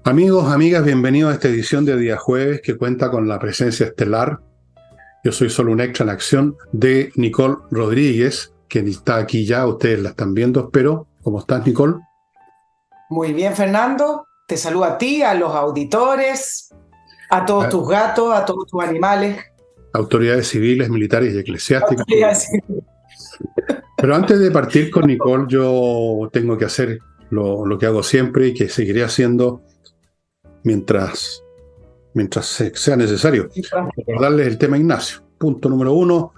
Amigos, amigas, bienvenidos a esta edición de día jueves que cuenta con la presencia estelar. Yo soy solo un extra en acción de Nicole Rodríguez, que está aquí ya, ustedes la están viendo, espero. ¿Cómo estás, Nicole? Muy bien, Fernando. Te saludo a ti, a los auditores, a todos A- tus gatos, a todos tus animales. Autoridades civiles, militares y eclesiásticas. Autoridades. Pero antes de partir con Nicole, yo tengo que hacer lo que hago siempre y que seguiré haciendo mientras, sea necesario. Recordarles el tema Ignacio. Punto número uno,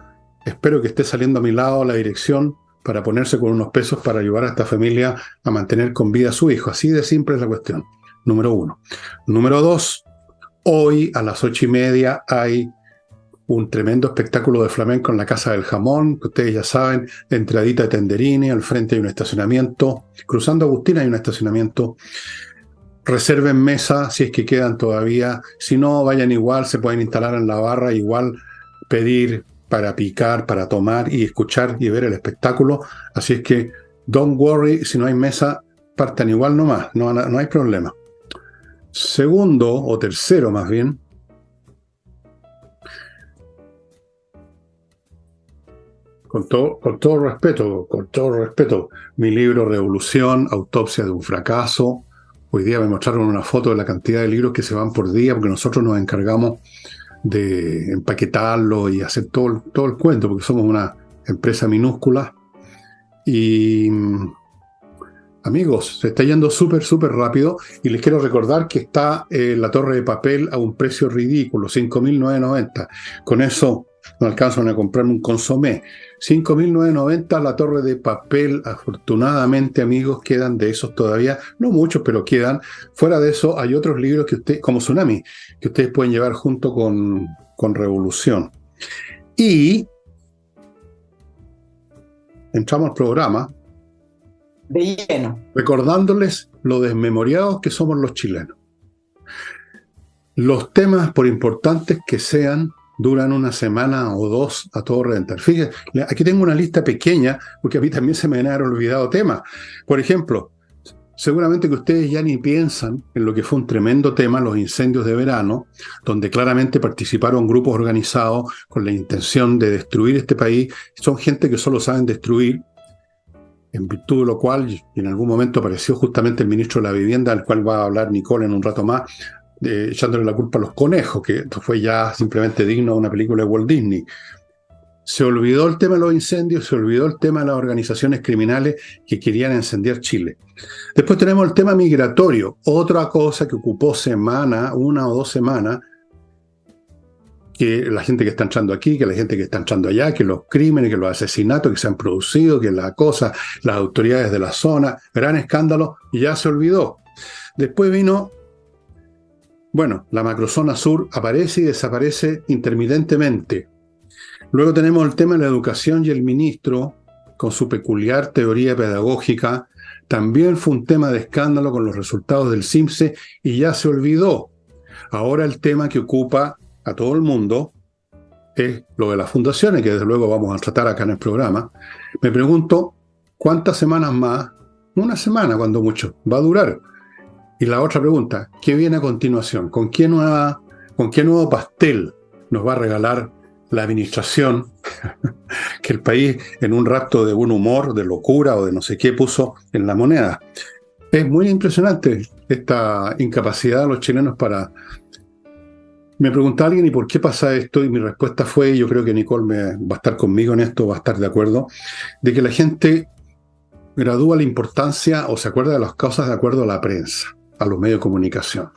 espero que esté saliendo a mi lado la dirección para ponerse con unos pesos para ayudar a esta familia a mantener con vida a su hijo. Así de simple es la cuestión. Número uno. Número dos, hoy a las 8:30 hay un tremendo espectáculo de flamenco en la Casa del Jamón, que ustedes ya saben, entradita de Tenderini, al frente hay un estacionamiento, cruzando Agustina hay un estacionamiento. Reserven mesa si es que quedan todavía. Si no, vayan igual, se pueden instalar en la barra, igual pedir para picar, para tomar y escuchar y ver el espectáculo. Así es que, don't worry, si no hay mesa, partan igual nomás, no hay problema. Segundo, o tercero más bien, con todo respeto, mi libro Revolución, Autopsia de un fracaso. Hoy día me mostraron una foto de la cantidad de libros que se van por día, porque nosotros nos encargamos de empaquetarlo y hacer todo el cuento, porque somos una empresa minúscula. Y amigos, se está yendo súper rápido y les quiero recordar que está la Torre de Papel a un precio ridículo, 5.990. Con eso no alcanzan a comprarme un consomé. 5.990 la Torre de Papel. Afortunadamente, amigos, quedan de esos todavía, no muchos, pero quedan. Fuera de eso, hay otros libros que ustedes, como Tsunami, que ustedes pueden llevar junto con Revolución. Y entramos al programa De lleno. recordándoles lo desmemoriados que somos los chilenos. Los temas, por importantes que sean, duran una semana o dos a todo reventar. Fíjense, aquí tengo una lista pequeña, porque a mí también se me han olvidado temas. Por ejemplo, seguramente que ustedes ya ni piensan en lo que fue un tremendo tema, los incendios de verano, donde claramente participaron grupos organizados con la intención de destruir este país. Son gente que solo saben destruir, en virtud de lo cual en algún momento apareció justamente el ministro de la Vivienda, al cual va a hablar Nicole en un rato más, echándole la culpa a los conejos, que esto fue ya simplemente digno de una película de Walt Disney. Se olvidó el tema de los incendios, se olvidó el tema de las organizaciones criminales que querían incendiar Chile. Después tenemos el tema migratorio, otra cosa que ocupó una o dos semanas, que la gente que está entrando aquí, que la gente que está entrando allá, que los crímenes, que los asesinatos que se han producido, que la cosa, las autoridades de la zona, gran escándalo, y ya se olvidó. Después vino, bueno, la macrozona sur aparece y desaparece intermitentemente. Luego tenemos el tema de la educación y el ministro, con su peculiar teoría pedagógica, también fue un tema de escándalo con los resultados del CIMSE y ya se olvidó. Ahora el tema que ocupa a todo el mundo es lo de las fundaciones, que desde luego vamos a tratar acá en el programa. Me pregunto, ¿cuántas semanas más? Una semana, cuando mucho, va a durar. Y la otra pregunta, ¿qué viene a continuación? ¿Con qué nuevo pastel nos va a regalar la administración que el país en un rapto de buen humor, de locura o de no sé qué puso en la moneda? Es muy impresionante esta incapacidad de los chilenos para... Me preguntaba alguien, ¿y por qué pasa esto? Y mi respuesta fue, y yo creo que Nicole va a estar conmigo en esto, va a estar de acuerdo, de que la gente gradúa la importancia o se acuerda de las cosas de acuerdo a la prensa, a los medios de comunicación.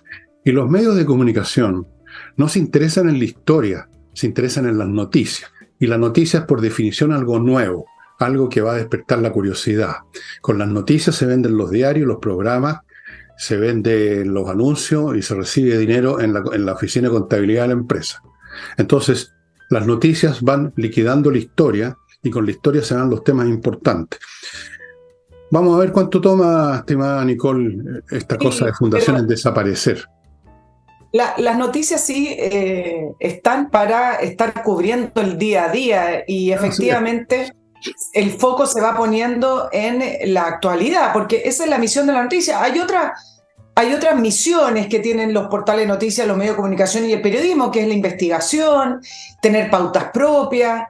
Y los medios de comunicación no se interesan en la historia, se interesan en las noticias. Y la noticia es por definición algo nuevo, algo que va a despertar la curiosidad. Con las noticias se venden los diarios, los programas, se venden los anuncios y se recibe dinero en la oficina de contabilidad de la empresa. Entonces, las noticias van liquidando la historia y con la historia se dan los temas importantes. Vamos a ver cuánto toma, estimada Nicole, esta cosa de Sí, fundaciones pero desaparecer. las noticias sí están para estar cubriendo el día a día y Así es. efectivamente el foco se va poniendo en la actualidad, porque esa es la misión de la noticia. Hay otras misiones que tienen los portales de noticias, los medios de comunicación y el periodismo, que es la investigación, tener pautas propias,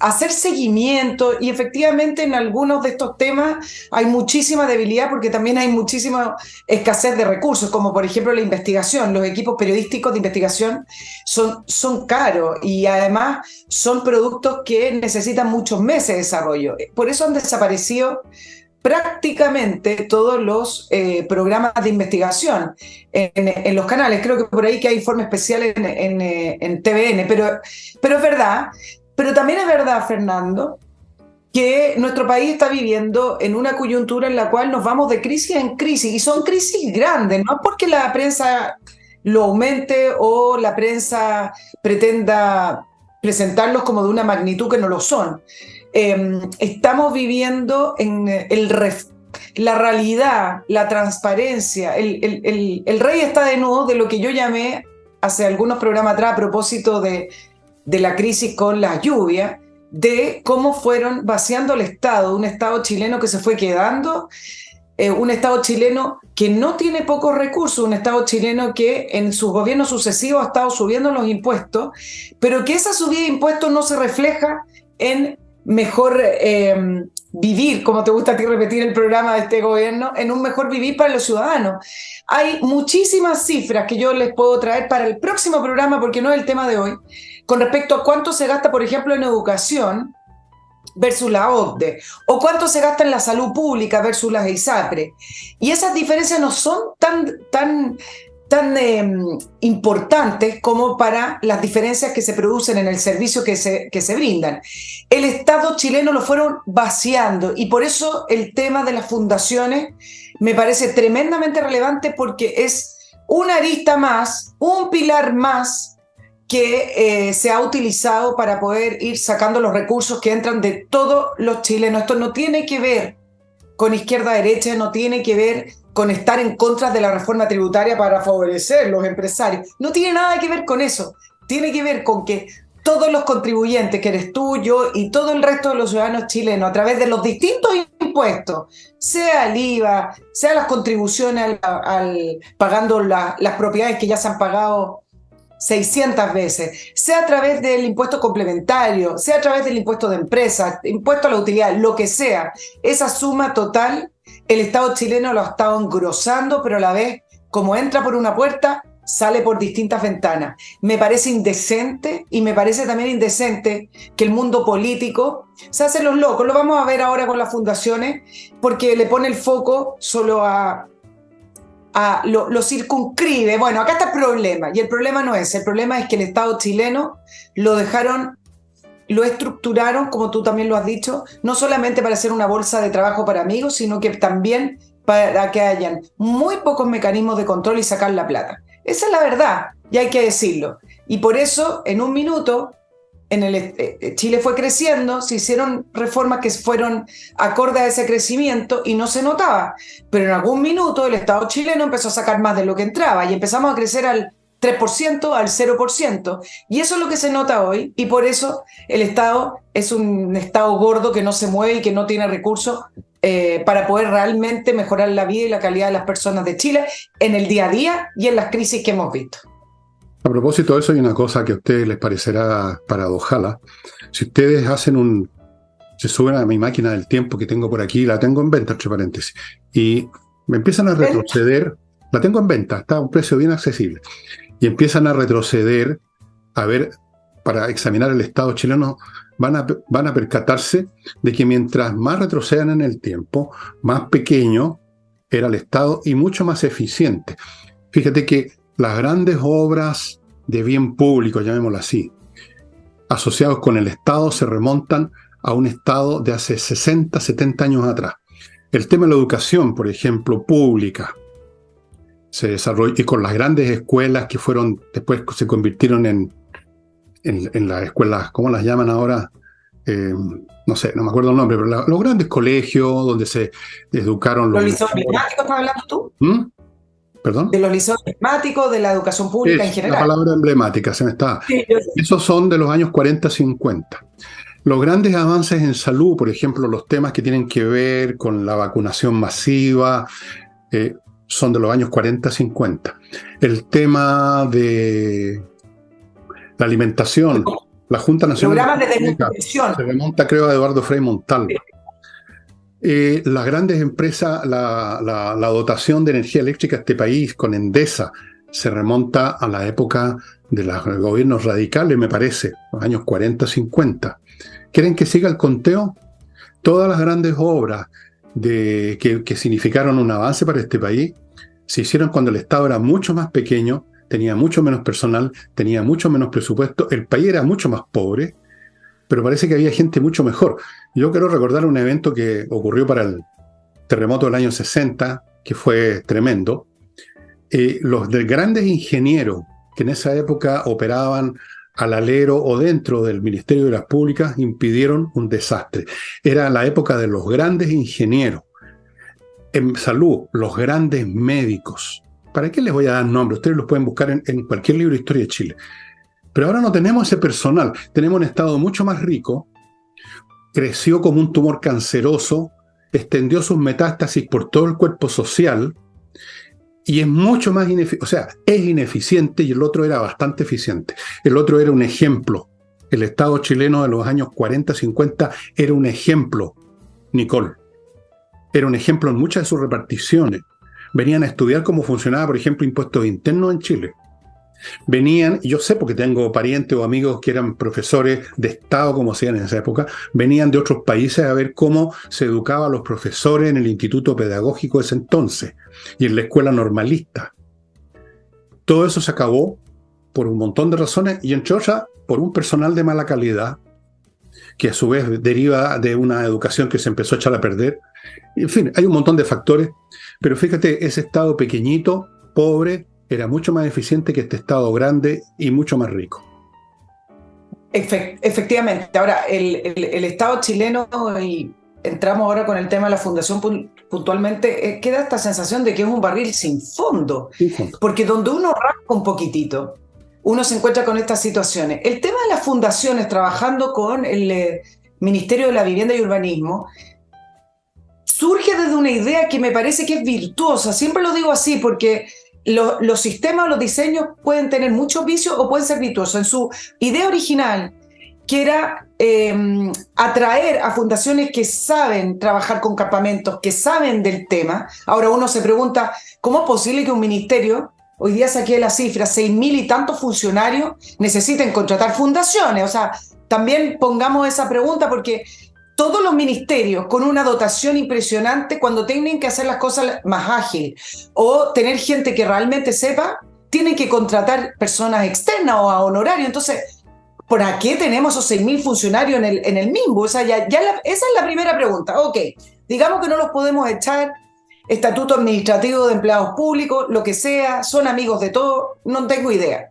hacer seguimiento, y efectivamente en algunos de estos temas hay muchísima debilidad porque también hay muchísima escasez de recursos, como por ejemplo la investigación. Los equipos periodísticos de investigación son caros y además son productos que necesitan muchos meses de desarrollo. Por eso han desaparecido prácticamente todos los programas de investigación en los canales. Creo que por ahí que hay informes especiales en TVN, pero es verdad. Pero también es verdad, Fernando, que nuestro país está viviendo en una coyuntura en la cual nos vamos de crisis en crisis, y son crisis grandes, no porque la prensa lo aumente o la prensa pretenda presentarlos como de una magnitud que no lo son. Estamos viviendo en la realidad, la transparencia. El rey está desnudo de lo que yo llamé hace algunos programas atrás a propósito de la crisis con las lluvias, de cómo fueron vaciando el Estado, un Estado chileno que se fue quedando, un Estado chileno que no tiene pocos recursos, un Estado chileno que en sus gobiernos sucesivos ha estado subiendo los impuestos, pero que esa subida de impuestos no se refleja en mejor vivir, como te gusta a ti repetir el programa de este gobierno, en un mejor vivir para los ciudadanos. Hay muchísimas cifras que yo les puedo traer para el próximo programa, porque no es el tema de hoy, con respecto a cuánto se gasta, por ejemplo, en educación versus la OCDE, o cuánto se gasta en la salud pública versus las ISAPRE. Y esas diferencias no son tan importantes como para las diferencias que se producen en el servicio que se brindan. El Estado chileno lo fueron vaciando, y por eso el tema de las fundaciones me parece tremendamente relevante, porque es una arista más, un pilar más que se ha utilizado para poder ir sacando los recursos que entran de todos los chilenos. Esto no tiene que ver con izquierda-derecha, no tiene que ver con estar en contra de la reforma tributaria para favorecer a los empresarios. No tiene nada que ver con eso. Tiene que ver con que todos los contribuyentes, que eres tú, yo y todo el resto de los ciudadanos chilenos, a través de los distintos impuestos, sea el IVA, sea las contribuciones pagando las propiedades que ya se han pagado 600 veces, sea a través del impuesto complementario, sea a través del impuesto de empresas, impuesto a la utilidad, lo que sea, esa suma total, el Estado chileno lo ha estado engrosando, pero a la vez, como entra por una puerta, sale por distintas ventanas. Me parece indecente, y me parece también indecente que el mundo político se hace los locos. Lo vamos a ver ahora con las fundaciones, porque le pone el foco solo lo circunscribe. Bueno, acá está el problema, y el problema no es, el problema es que el Estado chileno lo estructuraron, como tú también lo has dicho, no solamente para hacer una bolsa de trabajo para amigos, sino que también para que hayan muy pocos mecanismos de control y sacar la plata. Esa es la verdad, y hay que decirlo. Y por eso, en un minuto, Chile fue creciendo, se hicieron reformas que fueron acorde a ese crecimiento y no se notaba. Pero en algún minuto el Estado chileno empezó a sacar más de lo que entraba, y empezamos a crecer al 3%, al 0%. Y eso es lo que se nota hoy, y por eso el Estado es un Estado gordo que no se mueve y que no tiene recursos para poder realmente mejorar la vida y la calidad de las personas de Chile en el día a día y en las crisis que hemos visto. A propósito de eso, hay una cosa que a ustedes les parecerá paradojala. Si ustedes se suben a mi máquina del tiempo que tengo por aquí, la tengo en venta, entre paréntesis, y me empiezan a retroceder, la tengo en venta, está a un precio bien accesible, y empiezan a retroceder, a ver, para examinar el Estado chileno, van a percatarse de que mientras más retrocedan en el tiempo, más pequeño era el Estado y mucho más eficiente. Fíjate que las grandes obras de bien público, llamémoslo así, asociados con el Estado, se remontan a un Estado de hace 60, 70 años atrás. El tema de la educación, por ejemplo, pública, se desarrolló, y con las grandes escuelas que después se convirtieron en las escuelas, ¿cómo las llaman ahora? No sé, no me acuerdo el nombre, pero los grandes colegios donde se educaron ¿Los liceos emblemáticos estás hablando tú? ¿Perdón? De los liceos emblemáticos, de la educación pública en general. La palabra emblemática, se me está. Sí, esos son de los años 40-50. Los grandes avances en salud, por ejemplo, los temas que tienen que ver con la vacunación masiva, son de los años 40-50. El tema de la alimentación, la Junta Nacional Programas de Económica, desnutrición. se remonta, creo, a Eduardo Frei Montalva. Las grandes empresas, la dotación de energía eléctrica a este país con Endesa, se remonta a la época de los gobiernos radicales, me parece, los años 40-50. ¿Quieren que siga el conteo? Todas las grandes obras que significaron un avance para este país se hicieron cuando el Estado era mucho más pequeño, tenía mucho menos personal, tenía mucho menos presupuesto, el país era mucho más pobre, pero parece que había gente mucho mejor. Yo quiero recordar un evento que ocurrió para el terremoto del año 60, que fue tremendo. Los grandes ingenieros que en esa época operaban al alero o dentro del Ministerio de las Públicas impidieron un desastre. Era la época de los grandes ingenieros. En salud, los grandes médicos. ¿Para qué les voy a dar nombres? Ustedes los pueden buscar en cualquier libro de historia de Chile. Pero ahora no tenemos ese personal. Tenemos un Estado mucho más rico, creció como un tumor canceroso, extendió sus metástasis por todo el cuerpo social y es mucho más ineficiente. O sea, es ineficiente y el otro era bastante eficiente. El otro era un ejemplo. El Estado chileno de los años 40-50 era un ejemplo, Nicole. Era un ejemplo en muchas de sus reparticiones. Venían a estudiar cómo funcionaba, por ejemplo, impuestos internos en Chile. Venían, yo sé porque tengo parientes o amigos que eran profesores de Estado, como hacían en esa época, venían de otros países a ver cómo se educaba a los profesores en el Instituto Pedagógico de ese entonces y en la escuela normalista. Todo eso se acabó por un montón de razones y entre otras por un personal de mala calidad que a su vez deriva de una educación que se empezó a echar a perder. En fin, hay un montón de factores, pero fíjate, ese Estado pequeñito, pobre, era mucho más eficiente que este Estado grande y mucho más rico. Efectivamente. Ahora, el Estado chileno, y entramos ahora con el tema de la fundación puntualmente, queda esta sensación de que es un barril sin fondo, porque donde uno rasca un poquitito, uno se encuentra con estas situaciones. El tema de las fundaciones, trabajando con el Ministerio de la Vivienda y Urbanismo, surge desde una idea que me parece que es virtuosa. Siempre lo digo así porque los sistemas o los diseños pueden tener muchos vicios o pueden ser virtuosos. En su idea original, que era atraer a fundaciones que saben trabajar con campamentos, que saben del tema. Ahora uno se pregunta, ¿cómo es posible que un ministerio, hoy día saqué la cifra, 6.000 y tantos funcionarios, necesiten contratar fundaciones? O sea, también pongamos esa pregunta porque todos los ministerios con una dotación impresionante, cuando tienen que hacer las cosas más ágil o tener gente que realmente sepa, tienen que contratar personas externas o a honorario. Entonces, ¿por qué tenemos esos 6.000 funcionarios en el MIMBU? O sea, esa es la primera pregunta. Ok, digamos que no los podemos echar, estatuto administrativo de empleados públicos, lo que sea, son amigos de todos, no tengo idea.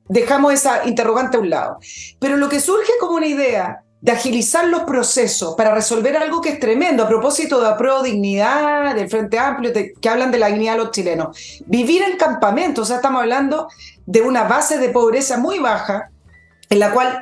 Dejamos esa interrogante a un lado. Pero lo que surge como una idea de agilizar los procesos para resolver algo que es tremendo, a propósito de Apruebo Dignidad, del Frente Amplio, que hablan de la dignidad de los chilenos. Vivir en campamentos, o sea, estamos hablando de una base de pobreza muy baja, en la cual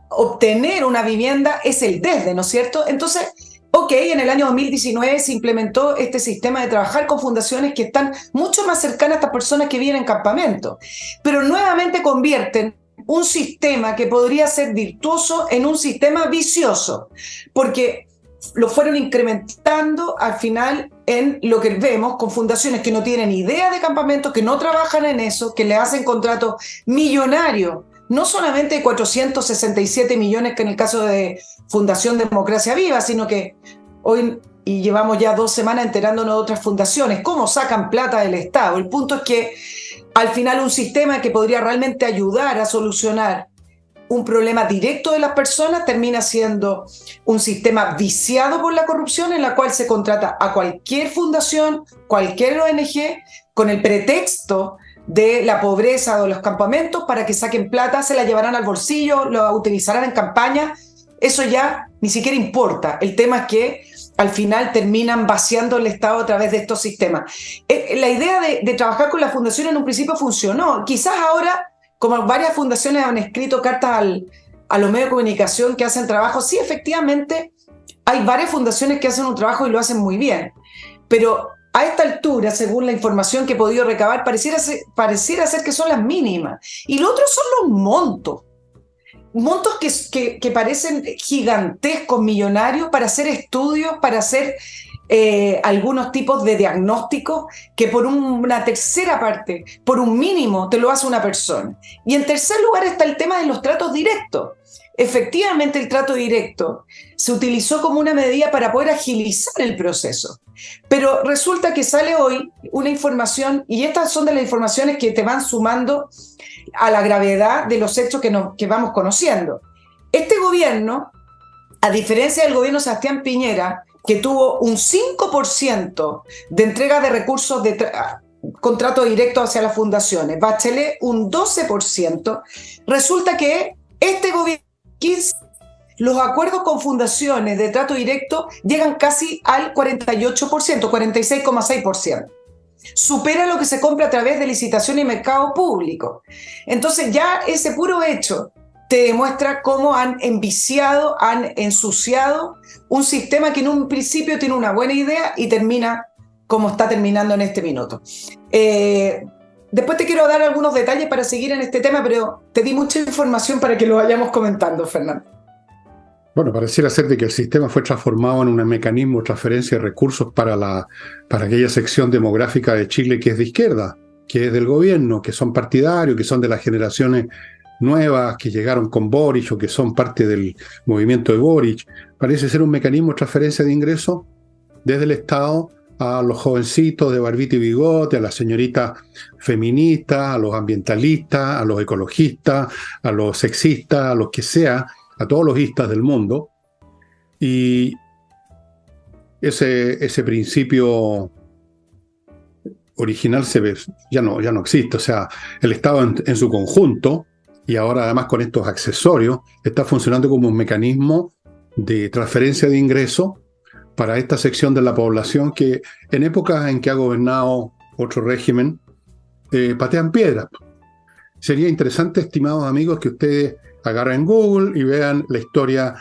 obtener una vivienda es el desde, ¿no es cierto? Entonces, ok, en el año 2019 se implementó este sistema de trabajar con fundaciones que están mucho más cercanas a estas personas que viven en campamentos, pero nuevamente convierten un sistema que podría ser virtuoso en un sistema vicioso, porque lo fueron incrementando al final en lo que vemos con fundaciones que no tienen idea de campamentos, que no trabajan en eso, que le hacen contratos millonarios, no solamente de 467 millones que en el caso de Fundación Democracia Viva, sino que hoy, y llevamos ya 2 semanas enterándonos de otras fundaciones, cómo sacan plata del Estado. El punto es que al final un sistema que podría realmente ayudar a solucionar un problema directo de las personas termina siendo un sistema viciado por la corrupción, en la cual se contrata a cualquier fundación, cualquier ONG, con el pretexto de la pobreza o de los campamentos para que saquen plata, se la llevarán al bolsillo, lo utilizarán en campaña. Eso ya ni siquiera importa. El tema es que al final terminan vaciando el Estado a través de estos sistemas. La idea de trabajar con la fundación en un principio funcionó. Quizás ahora, como varias fundaciones han escrito cartas a los medios de comunicación que hacen trabajo, sí, efectivamente, hay varias fundaciones que hacen un trabajo y lo hacen muy bien. Pero a esta altura, según la información que he podido recabar, pareciera ser que son las mínimas. Y lo otro son los montos. Montos que parecen gigantescos, millonarios, para hacer estudios, para hacer algunos tipos de diagnósticos que por una tercera parte, por un mínimo, te lo hace una persona. Y en tercer lugar está el tema de los tratos directos. Efectivamente, el trato directo se utilizó como una medida para poder agilizar el proceso. Pero resulta que sale hoy una información, y estas son de las informaciones que te van sumando a la gravedad de los hechos que vamos conociendo. Este gobierno, a diferencia del gobierno de Sebastián Piñera, que tuvo un 5% de entrega de recursos de contrato directo hacia las fundaciones, Bachelet un 12%, resulta que este gobierno, los acuerdos con fundaciones de trato directo llegan casi al 48%, 46,6%. Supera lo que se compra a través de licitación y mercado público. Entonces ya ese puro hecho te demuestra cómo han enviciado, han ensuciado un sistema que en un principio tiene una buena idea y termina como está terminando en este minuto. Después te quiero dar algunos detalles para seguir en este tema, pero te di mucha información para que lo vayamos comentando, Fernando. Bueno, pareciera ser de que el sistema fue transformado en un mecanismo de transferencia de recursos para aquella sección demográfica de Chile que es de izquierda, que es del gobierno, que son partidarios, que son de las generaciones nuevas, que llegaron con Boric o que son parte del movimiento de Boric. Parece ser un mecanismo de transferencia de ingresos desde el Estado a los jovencitos de barbita y bigote, a las señoritas feministas, a los ambientalistas, a los ecologistas, a los sexistas, a los que sea, a todos los istas del mundo. Y ese principio original ya no existe. O sea, el Estado en su conjunto, y ahora además con estos accesorios, está funcionando como un mecanismo de transferencia de ingresos para esta sección de la población que en épocas en que ha gobernado otro régimen, patean piedras. Sería interesante, estimados amigos, que ustedes agarren Google y vean la historia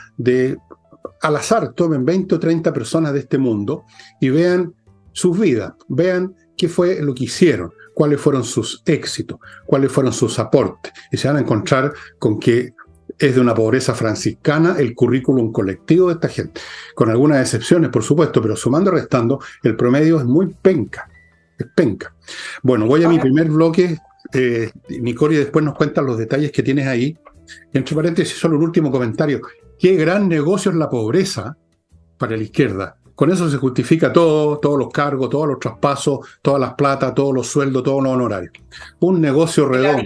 al azar, tomen 20 o 30 personas de este mundo y vean sus vidas, vean qué fue lo que hicieron, cuáles fueron sus éxitos, cuáles fueron sus aportes. Y se van a encontrar con que es de una pobreza franciscana el currículum colectivo de esta gente. Con algunas excepciones, por supuesto, pero sumando y restando, el promedio es muy penca. Es penca. Bueno, voy a mi primer bloque. Nicole, y después nos cuentan los detalles que tienes ahí. Y entre paréntesis, solo un último comentario. Qué gran negocio es la pobreza para la izquierda. Con eso se justifica todo, todos los cargos, todos los traspasos, todas las platas, todos los sueldos, todos los honorarios. Un negocio redondo.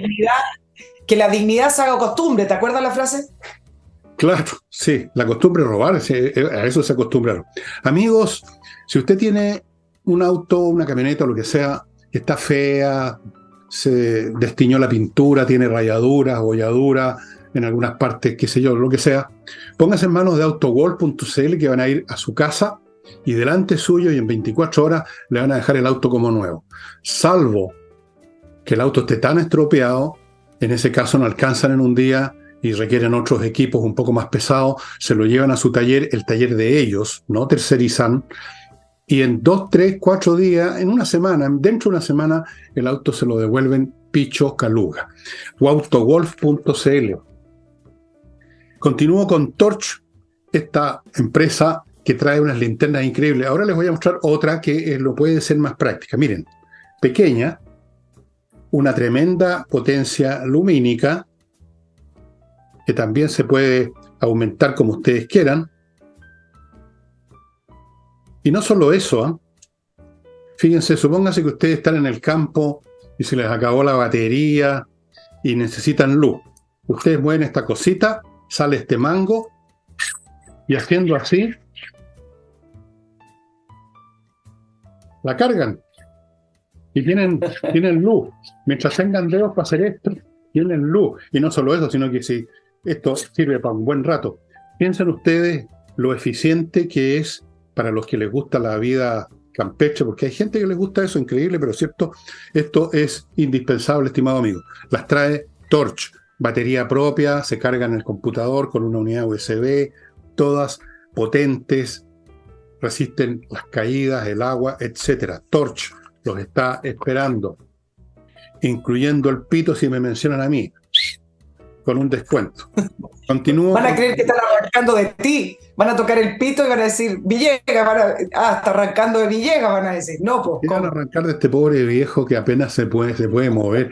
Que la dignidad se haga costumbre, ¿te acuerdas la frase? Claro, sí, la costumbre es robar, a eso se acostumbraron. Amigos, si usted tiene un auto, una camioneta o lo que sea, que está fea, se destiñó la pintura, tiene rayaduras, holladuras en algunas partes, qué sé yo, lo que sea, póngase en manos de autogol.cl que van a ir a su casa y delante suyo y en 24 horas le van a dejar el auto como nuevo. Salvo que el auto esté tan estropeado, en ese caso no alcanzan en un día y requieren otros equipos un poco más pesados, se lo llevan a su taller, el taller de ellos, no tercerizan, y en 2, 3, 4 días, en una semana, dentro de una semana, el auto se lo devuelven picho caluga. Autogolf.cl. Continúo con Torch, esta empresa que trae unas linternas increíbles. Ahora les voy a mostrar otra que lo puede ser más práctica. Miren, pequeña, una tremenda potencia lumínica, que también se puede aumentar como ustedes quieran. Y no solo eso, fíjense, supónganse que ustedes están en el campo y se les acabó la batería y necesitan luz. Ustedes mueven esta cosita, sale este mango y haciendo así, la cargan. Y tienen luz. Mientras tengan dedos para hacer esto, tienen luz. Y no solo eso, sino que si esto sirve para un buen rato. Piensen ustedes lo eficiente que es para los que les gusta la vida campeche, porque hay gente que les gusta eso, increíble, pero cierto, esto es indispensable, estimado amigo. Las trae Torch, batería propia, se carga en el computador con una unidad USB, todas potentes, resisten las caídas, el agua, etcétera. Torch los está esperando, incluyendo el pito si me mencionan a mí, con un descuento. Continúo. Van a creer que están arrancando de ti. Van a tocar el pito y van a decir Villegas. Está arrancando de Villegas, van a decir. No, pues. Van a arrancar de este pobre viejo que apenas se puede mover.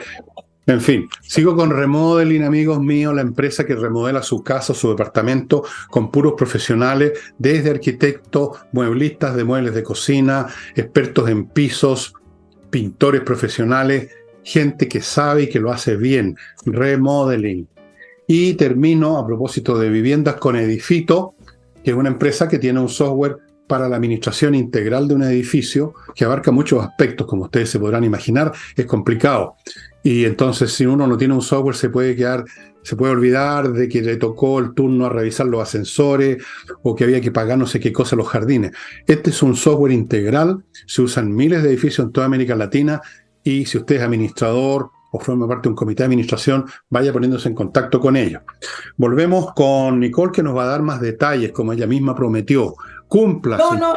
En fin, sigo con Remodeling, amigos míos, la empresa que remodela su casa, su departamento, con puros profesionales, desde arquitectos, mueblistas de muebles de cocina, expertos en pisos, pintores profesionales, gente que sabe y que lo hace bien. Remodeling. Y termino, a propósito de viviendas, con Edifito, que es una empresa que tiene un software para la administración integral de un edificio que abarca muchos aspectos, como ustedes se podrán imaginar, es complicado. Y entonces, si uno no tiene un software, se puede olvidar de que le tocó el turno a revisar los ascensores o que había que pagar no sé qué cosa a los jardines. Este es un software integral, se usan miles de edificios en toda América Latina y si usted es administrador o forma parte de un comité de administración, vaya poniéndose en contacto con ellos. Volvemos con Nicole, que nos va a dar más detalles, como ella misma prometió. Cúmplase. No,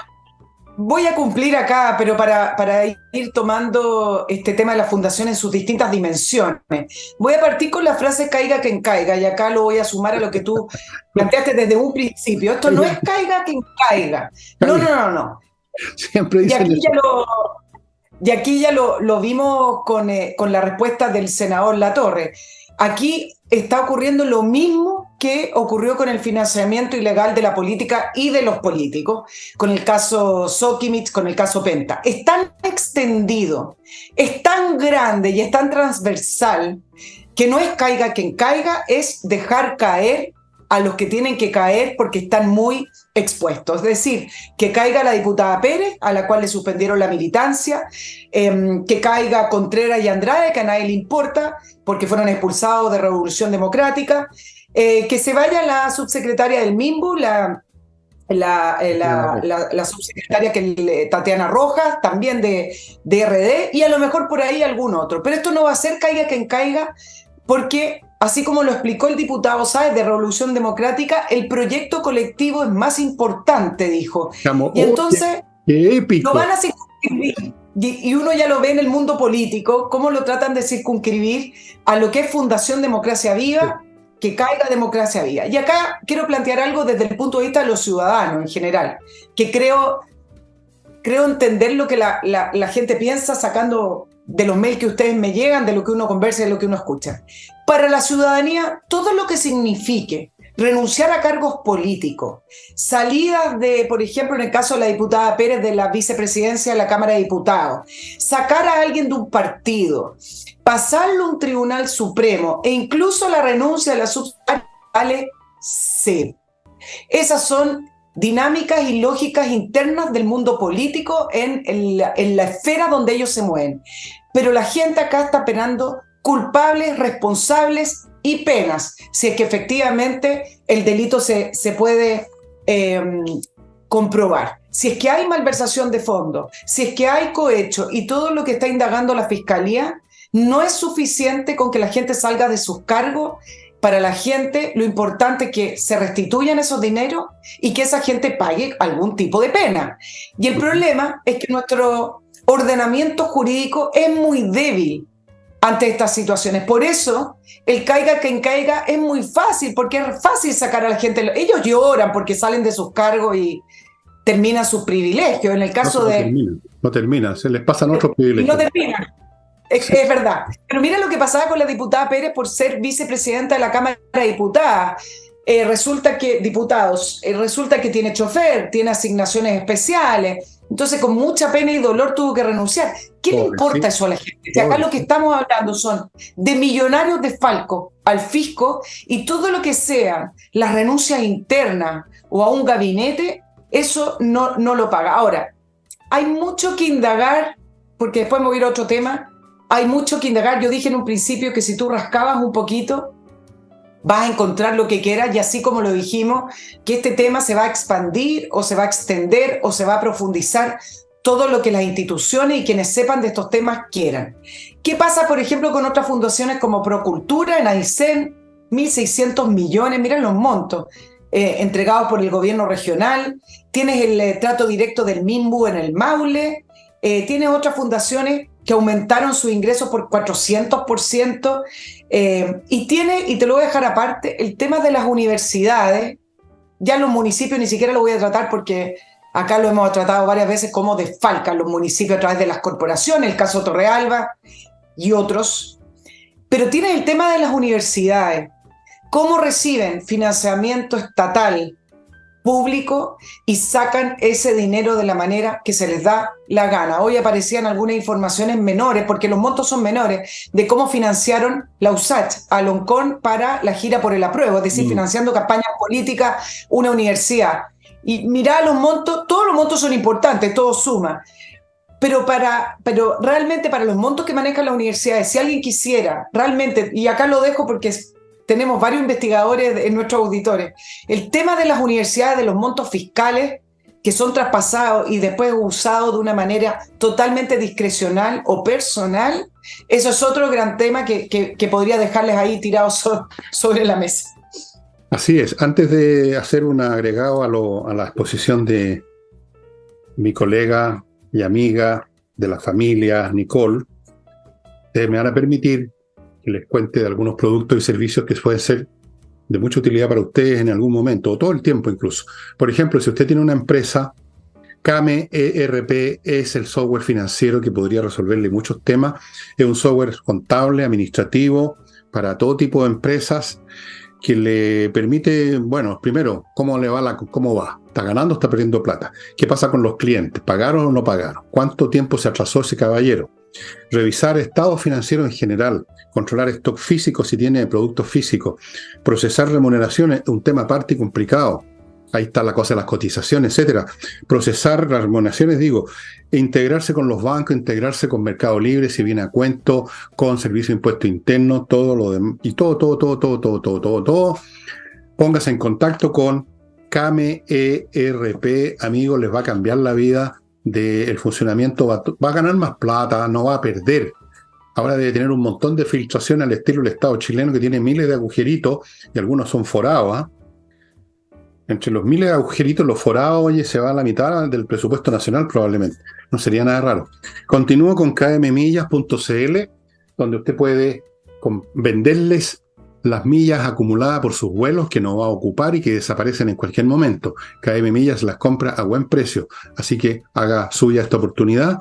voy a cumplir acá, pero para ir tomando este tema de la fundación en sus distintas dimensiones. Voy a partir con la frase caiga quien caiga, y acá lo voy a sumar a lo que tú planteaste desde un principio. Esto no es caiga quien caiga. No. Siempre dicen eso. Y aquí ya lo vimos con la respuesta del senador Latorre. Aquí está ocurriendo lo mismo que ocurrió con el financiamiento ilegal de la política y de los políticos, con el caso Sokimich, con el caso Penta. Es tan extendido, es tan grande y es tan transversal que no es caiga quien caiga, es dejar caer a los que tienen que caer porque están muy expuestos. Es decir, que caiga la diputada Pérez, a la cual le suspendieron la militancia, que caiga Contreras y Andrade, que a nadie le importa porque fueron expulsados de Revolución Democrática, que se vaya la subsecretaria del MIMBU, la subsecretaria Tatiana Rojas, también de RD, y a lo mejor por ahí algún otro. Pero esto no va a ser caiga quien caiga, porque así como lo explicó el diputado Sáez de Revolución Democrática, el proyecto colectivo es más importante, dijo. Y entonces qué épico. Lo van a circunscribir. Y uno ya lo ve en el mundo político, cómo lo tratan de circunscribir a lo que es Fundación Democracia Viva, que caiga Democracia Viva. Y acá quiero plantear algo desde el punto de vista de los ciudadanos en general, que creo entender lo que la gente piensa sacando de los mails que ustedes me llegan, de lo que uno conversa y de lo que uno escucha. Para la ciudadanía, todo lo que signifique renunciar a cargos políticos, salidas de, por ejemplo, en el caso de la diputada Pérez, de la vicepresidencia de la Cámara de Diputados, sacar a alguien de un partido, pasarlo a un tribunal supremo e incluso la renuncia de la subsecretaria vale cero. Esas son dinámicas y lógicas internas del mundo político en la esfera donde ellos se mueven. Pero la gente acá está penando culpables, responsables y penas, si es que efectivamente el delito se puede comprobar. Si es que hay malversación de fondos, si es que hay cohecho y todo lo que está indagando la Fiscalía, no es suficiente con que la gente salga de sus cargos. Para la gente lo importante es que se restituyan esos dineros y que esa gente pague algún tipo de pena. Y el problema es que nuestro ordenamiento jurídico es muy débil ante estas situaciones. Por eso, el caiga quien caiga es muy fácil, porque es fácil sacar a la gente. Ellos lloran porque salen de sus cargos y terminan sus privilegios. En el caso No termina, se les pasan otros privilegios. No terminan. Es verdad. Pero mira lo que pasaba con la diputada Pérez por ser vicepresidenta de la Cámara de Diputadas. Resulta que tiene chofer, tiene asignaciones especiales. Entonces, con mucha pena y dolor tuvo que renunciar. ¿Qué le importa eso a la gente? Si acá lo que estamos hablando son de millonarios desfalcos al fisco y todo lo que sean las renuncias internas o a un gabinete, eso no lo paga. Ahora, hay mucho que indagar, porque después me voy a ir a otro tema. Hay mucho que indagar. Yo dije en un principio que si tú rascabas un poquito, vas a encontrar lo que quieras, y así como lo dijimos, que este tema se va a expandir o se va a extender o se va a profundizar todo lo que las instituciones y quienes sepan de estos temas quieran. ¿Qué pasa, por ejemplo, con otras fundaciones como Procultura, en Aysén, 1.600 millones, miren los montos, entregados por el gobierno regional, tienes el trato directo del MIMBU en el Maule, tienes otras fundaciones que aumentaron sus ingresos por 400%, y te lo voy a dejar aparte, el tema de las universidades. Ya los municipios ni siquiera lo voy a tratar porque acá lo hemos tratado varias veces, cómo desfalcan los municipios a través de las corporaciones, el caso Torrealba y otros. Pero tiene el tema de las universidades, cómo reciben financiamiento estatal público y sacan ese dinero de la manera que se les da la gana. Hoy aparecían algunas informaciones menores, porque los montos son menores, de cómo financiaron la USACH a Loncón para la gira por el apruebo, es decir, financiando campañas políticas, una universidad. Y mirá los montos, todos los montos son importantes, todo suma. Pero realmente para los montos que manejan las universidades, si alguien quisiera realmente, y acá lo dejo porque tenemos varios investigadores en nuestros auditores, el tema de las universidades, de los montos fiscales que son traspasados y después usados de una manera totalmente discrecional o personal, eso es otro gran tema que podría dejarles ahí tirados sobre la mesa. Así es. Antes de hacer un agregado a la exposición de mi colega y amiga de la familia Nicole, me van a permitir que les cuente de algunos productos y servicios que pueden ser de mucha utilidad para ustedes en algún momento, o todo el tiempo incluso. Por ejemplo, si usted tiene una empresa, Kame ERP es el software financiero que podría resolverle muchos temas. Es un software contable, administrativo, para todo tipo de empresas, que le permite, bueno, primero, cómo va. ¿Está ganando o está perdiendo plata? ¿Qué pasa con los clientes? ¿Pagaron o no pagaron? ¿Cuánto tiempo se atrasó ese caballero? Revisar estados financieros en general, controlar stock físico si tiene productos físicos, procesar remuneraciones, un tema aparte y complicado. Ahí está la cosa de las cotizaciones, etcétera. Procesar las remuneraciones, integrarse con los bancos, integrarse con Mercado Libre, si viene a cuento, con Servicio de Impuesto Interno, todo lo demás, y todo. Póngase en contacto con Kame ERP, amigos, les va a cambiar la vida del funcionamiento, va a ganar más plata, no va a perder. Ahora debe tener un montón de filtración al estilo del Estado chileno, que tiene miles de agujeritos, y algunos son forados, ¿eh? Entre los miles de agujeritos, los forados, se va a la mitad del presupuesto nacional probablemente. No sería nada raro. Continúo con kmmillas.cl, donde usted puede venderles las millas acumuladas por sus vuelos que no va a ocupar y que desaparecen en cualquier momento. KM Millas las compra a buen precio, así que haga suya esta oportunidad.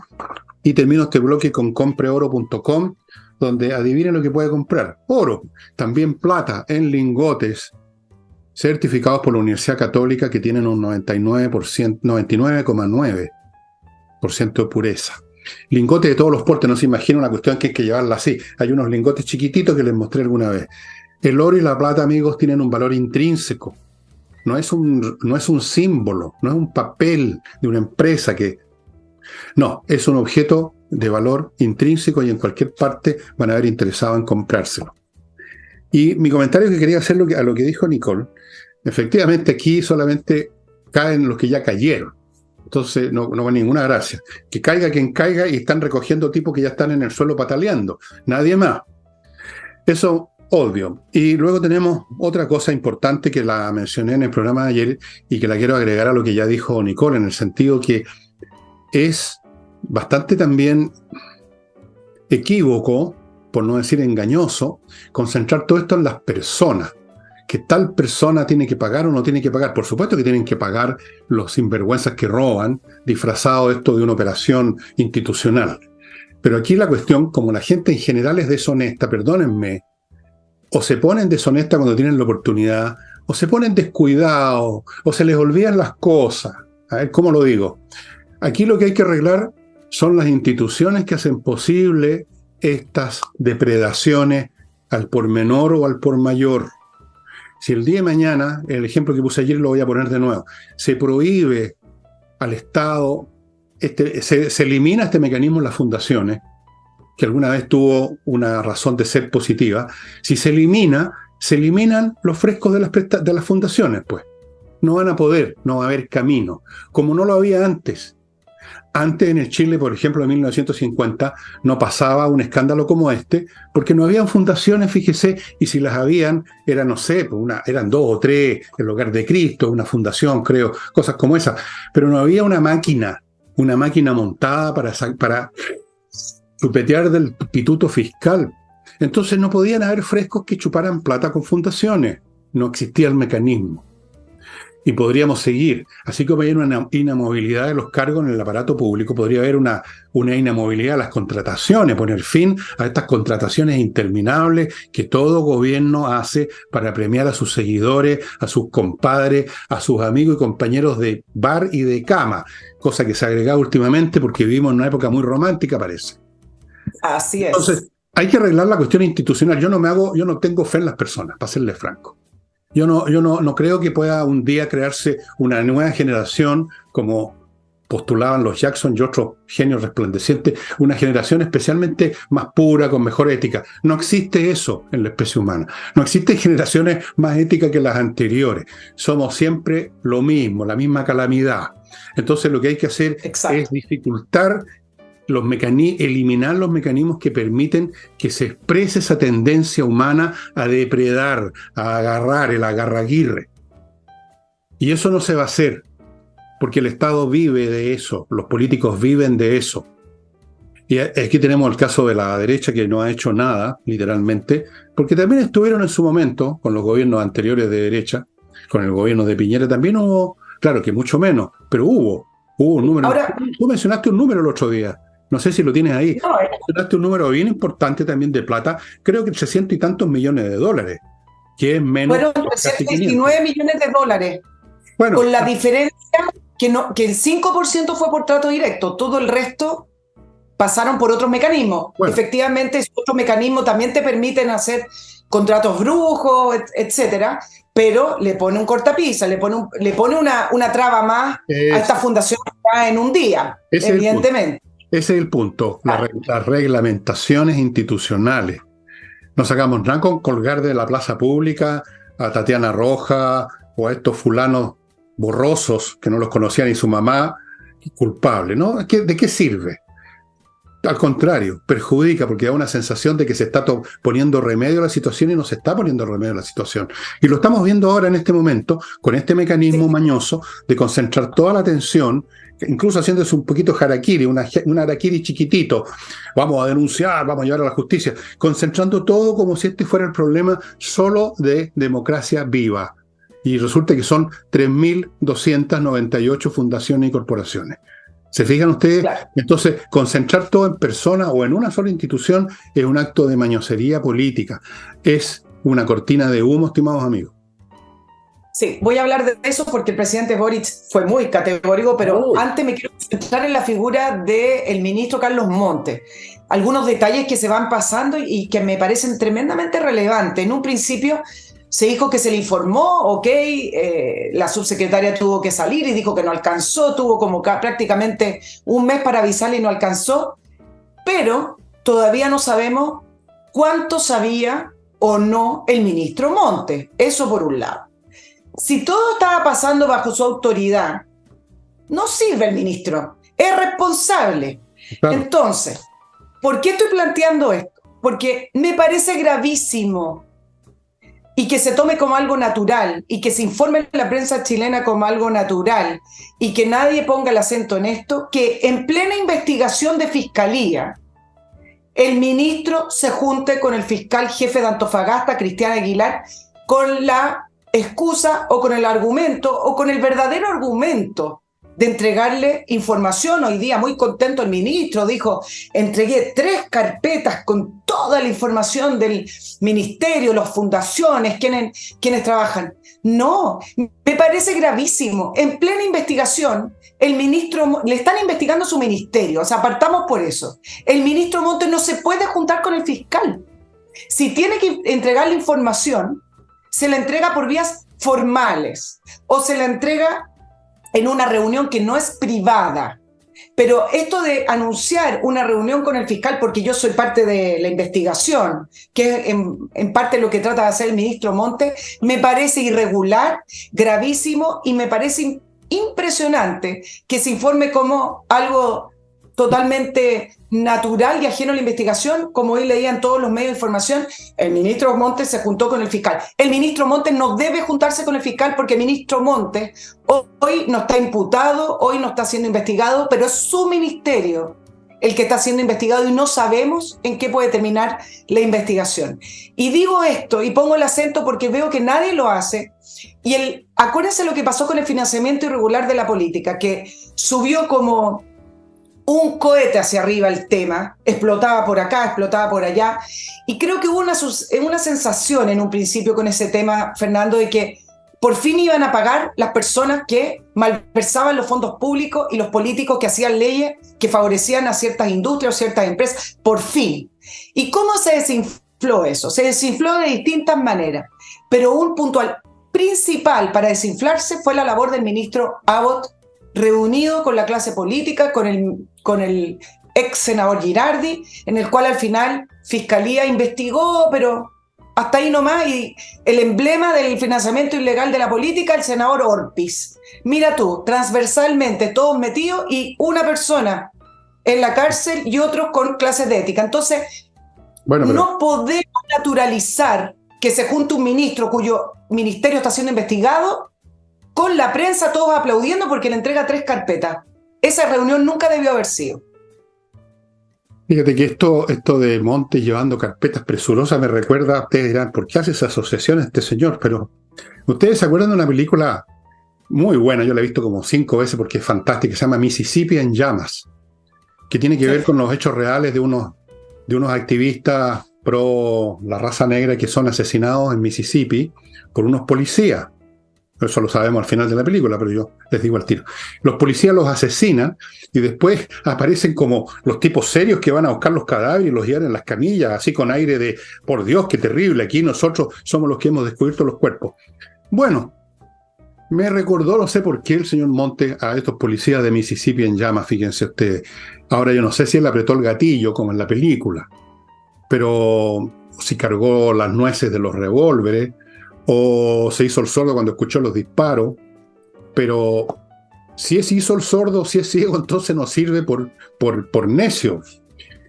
Y termino este bloque con compreoro.com, donde adivinen lo que puede comprar. Oro, también plata en lingotes, certificados por la Universidad Católica, que tienen un 99,9% de pureza. Lingotes de todos los portes, no se imagina una cuestión que hay que llevarla así. Hay unos lingotes chiquititos que les mostré alguna vez. El oro y la plata, amigos, tienen un valor intrínseco. No es un símbolo, no es un papel de una empresa No, es un objeto de valor intrínseco y en cualquier parte van a haber interesado en comprárselo. Y mi comentario que quería hacer a lo que dijo Nicole, efectivamente aquí solamente caen los que ya cayeron. Entonces no va ninguna gracia. Que caiga quien caiga y están recogiendo tipos que ya están en el suelo pataleando. Nadie más. Eso obvio. Y luego tenemos otra cosa importante que la mencioné en el programa de ayer y que la quiero agregar a lo que ya dijo Nicole, en el sentido que es bastante también equívoco, por no decir engañoso, concentrar todo esto en las personas. Que tal persona tiene que pagar o no tiene que pagar. Por supuesto que tienen que pagar los sinvergüenzas que roban, disfrazado esto de una operación institucional. Pero aquí la cuestión, como la gente en general es deshonesta, perdónenme, o se ponen deshonesta cuando tienen la oportunidad, o se ponen descuidados, o se les olvidan las cosas. A ver, ¿cómo lo digo? Aquí lo que hay que arreglar son las instituciones que hacen posible estas depredaciones al por menor o al por mayor. Si el día de mañana, el ejemplo que puse ayer lo voy a poner de nuevo, se prohíbe al Estado, se elimina este mecanismo en las fundaciones, que alguna vez tuvo una razón de ser positiva, si se eliminan los frescos de las fundaciones, pues. No van a poder, no va a haber camino, como no lo había antes. Antes en el Chile, por ejemplo, en 1950, no pasaba un escándalo como este, porque no habían fundaciones, fíjese, y si las habían, eran, no sé, eran 2 o 3, el Hogar de Cristo, una fundación, creo, cosas como esas, pero no había una máquina montada para chupetear del pituto fiscal. Entonces no podían haber frescos que chuparan plata con fundaciones, no existía el mecanismo. Y podríamos seguir. Así como hay una inamovilidad de los cargos en el aparato público, podría haber una inamovilidad de las contrataciones, poner fin a estas contrataciones interminables que todo gobierno hace para premiar a sus seguidores, a sus compadres, a sus amigos y compañeros de bar y de cama, cosa que se ha agregado últimamente porque vivimos en una época muy romántica, parece. Así es. Entonces, hay que arreglar la cuestión institucional. Yo no tengo fe en las personas, para serles franco. Yo no creo que pueda un día crearse una nueva generación, como postulaban los Jackson y otros genios resplandecientes, una generación especialmente más pura, con mejor ética. No existe eso en la especie humana. No existen generaciones más éticas que las anteriores. Somos siempre lo mismo, la misma calamidad. Entonces lo que hay que hacer es dificultar eliminar los mecanismos que permiten que se exprese esa tendencia humana a depredar, a agarrar, el agarraguirre. Y eso no se va a hacer, porque el Estado vive de eso, los políticos viven de eso. Y aquí tenemos el caso de la derecha, que no ha hecho nada, literalmente, porque también estuvieron en su momento, con los gobiernos anteriores de derecha, con el gobierno de Piñera también hubo, claro que mucho menos, pero hubo un número. Ahora, tú mencionaste un número el otro día. No sé si lo tienes ahí. No, mencionaste un número bien importante también de plata, creo que 300 y tantos millones de dólares, que es menos. Fueron 329 millones de dólares. Bueno, con la diferencia que el 5% fue por trato directo, todo el resto pasaron por otros mecanismos. Bueno. Efectivamente, esos otros mecanismos también te permiten hacer contratos brujos, etcétera, pero le pone un cortapisa, le pone una traba más a esta fundación en un día, evidentemente. Ese es el punto, las reglamentaciones institucionales. No sacamos nada con colgar de la plaza pública a Tatiana Roja o a estos fulanos borrosos que no los conocía ni su mamá, culpable, ¿no? ¿De qué sirve? Al contrario, perjudica porque da una sensación de que se está poniendo remedio a la situación y no se está poniendo remedio a la situación. Y lo estamos viendo ahora en este momento con este mecanismo mañoso de concentrar toda la atención, incluso haciéndose un poquito harakiri, un harakiri chiquitito. Vamos a denunciar, vamos a llevar a la justicia, concentrando todo como si este fuera el problema solo de democracia viva. Y resulta que son 3.298 fundaciones y corporaciones. ¿Se fijan ustedes? Claro. Entonces, concentrar todo en personas o en una sola institución es un acto de mañosería política. Es una cortina de humo, estimados amigos. Sí, voy a hablar de eso porque el presidente Boric fue muy categórico, pero antes me quiero centrar en la figura del ministro Carlos Montes. Algunos detalles que se van pasando y que me parecen tremendamente relevantes. En un principio se dijo que se le informó, la subsecretaria tuvo que salir y dijo que no alcanzó, tuvo como prácticamente un mes para avisarle y no alcanzó, pero todavía no sabemos cuánto sabía o no el ministro Montes. Eso por un lado. Si todo estaba pasando bajo su autoridad, no sirve el ministro, es responsable. Claro. Entonces, ¿por qué estoy planteando esto? Porque me parece gravísimo y que se tome como algo natural y que se informe en la prensa chilena como algo natural y que nadie ponga el acento en esto, que en plena investigación de fiscalía el ministro se junte con el fiscal jefe de Antofagasta, Cristian Aguilar, con la excusa o con el argumento o con el verdadero argumento de entregarle información. Hoy día muy contento el ministro, dijo, entregué 3 carpetas con toda la información del ministerio, las fundaciones, quienes trabajan. No, me parece gravísimo. En plena investigación, el ministro, le están investigando su ministerio, o sea, partamos por eso. El ministro Montes no se puede juntar con el fiscal. Si tiene que entregar la información, se la entrega por vías formales o se la entrega en una reunión que no es privada. Pero esto de anunciar una reunión con el fiscal, porque yo soy parte de la investigación, que es en parte lo que trata de hacer el ministro Montes, me parece irregular, gravísimo y me parece impresionante que se informe como algo totalmente natural y ajeno a la investigación, como hoy leían todos los medios de información, el ministro Montes se juntó con el fiscal. El ministro Montes no debe juntarse con el fiscal porque el ministro Montes hoy no está imputado, hoy no está siendo investigado, pero es su ministerio el que está siendo investigado y no sabemos en qué puede terminar la investigación. Y digo esto y pongo el acento porque veo que nadie lo hace. Y acuérdense lo que pasó con el financiamiento irregular de la política, que subió como un cohete hacia arriba el tema, explotaba por acá, explotaba por allá, y creo que hubo una sensación en un principio con ese tema, Fernando, de que por fin iban a pagar las personas que malversaban los fondos públicos y los políticos que hacían leyes que favorecían a ciertas industrias o ciertas empresas, por fin. ¿Y cómo se desinfló eso? Se desinfló de distintas maneras, pero un puntual principal para desinflarse fue la labor del ministro Abbott, reunido con la clase política, con el ex senador Girardi, en el cual al final Fiscalía investigó, pero hasta ahí nomás, y el emblema del financiamiento ilegal de la política, el senador Orpiz. Mira tú, transversalmente todos metidos y una persona en la cárcel y otros con clases de ética. Entonces, no podemos naturalizar que se junte un ministro cuyo ministerio está siendo investigado con la prensa todos aplaudiendo porque le entrega 3 carpetas. Esa reunión nunca debió haber sido. Fíjate que esto de Montes llevando carpetas presurosas me recuerda, ustedes dirán, ¿por qué hace esa asociación este señor? Pero ustedes se acuerdan de una película muy buena, yo la he visto como 5 veces porque es fantástica, que se llama Mississippi en llamas, que tiene que ver con los hechos reales de unos activistas pro la raza negra que son asesinados en Mississippi por unos policías. Eso lo sabemos al final de la película, pero yo les digo al tiro. Los policías los asesinan y después aparecen como los tipos serios que van a buscar los cadáveres y los llevan en las camillas, así con aire de, por Dios, qué terrible, aquí nosotros somos los que hemos descubierto los cuerpos. Bueno, me recordó, no sé por qué, el señor Montes a estos policías de Mississippi en llamas, fíjense ustedes. Ahora yo no sé si él apretó el gatillo, como en la película, pero si cargó las nueces de los revólveres, o se hizo el sordo cuando escuchó los disparos, pero si se hizo el sordo, si es ciego, entonces no sirve por necio.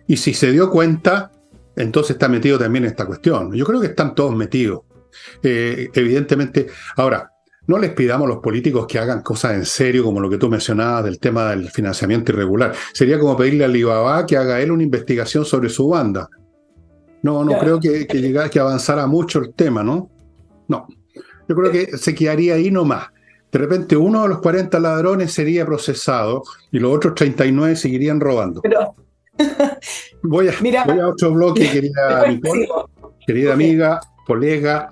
Y si se dio cuenta, entonces está metido también en esta cuestión. Yo creo que están todos metidos. Evidentemente, ahora, no les pidamos a los políticos que hagan cosas en serio, como lo que tú mencionabas del tema del financiamiento irregular. Sería como pedirle a Alibaba que haga él una investigación sobre su banda. No creo que avanzara mucho el tema, ¿no? No, yo creo que se quedaría ahí nomás. De repente uno de los 40 ladrones sería procesado y los otros 39 seguirían robando. Pero voy a otro bloque, querida Nicole, querida amiga, colega.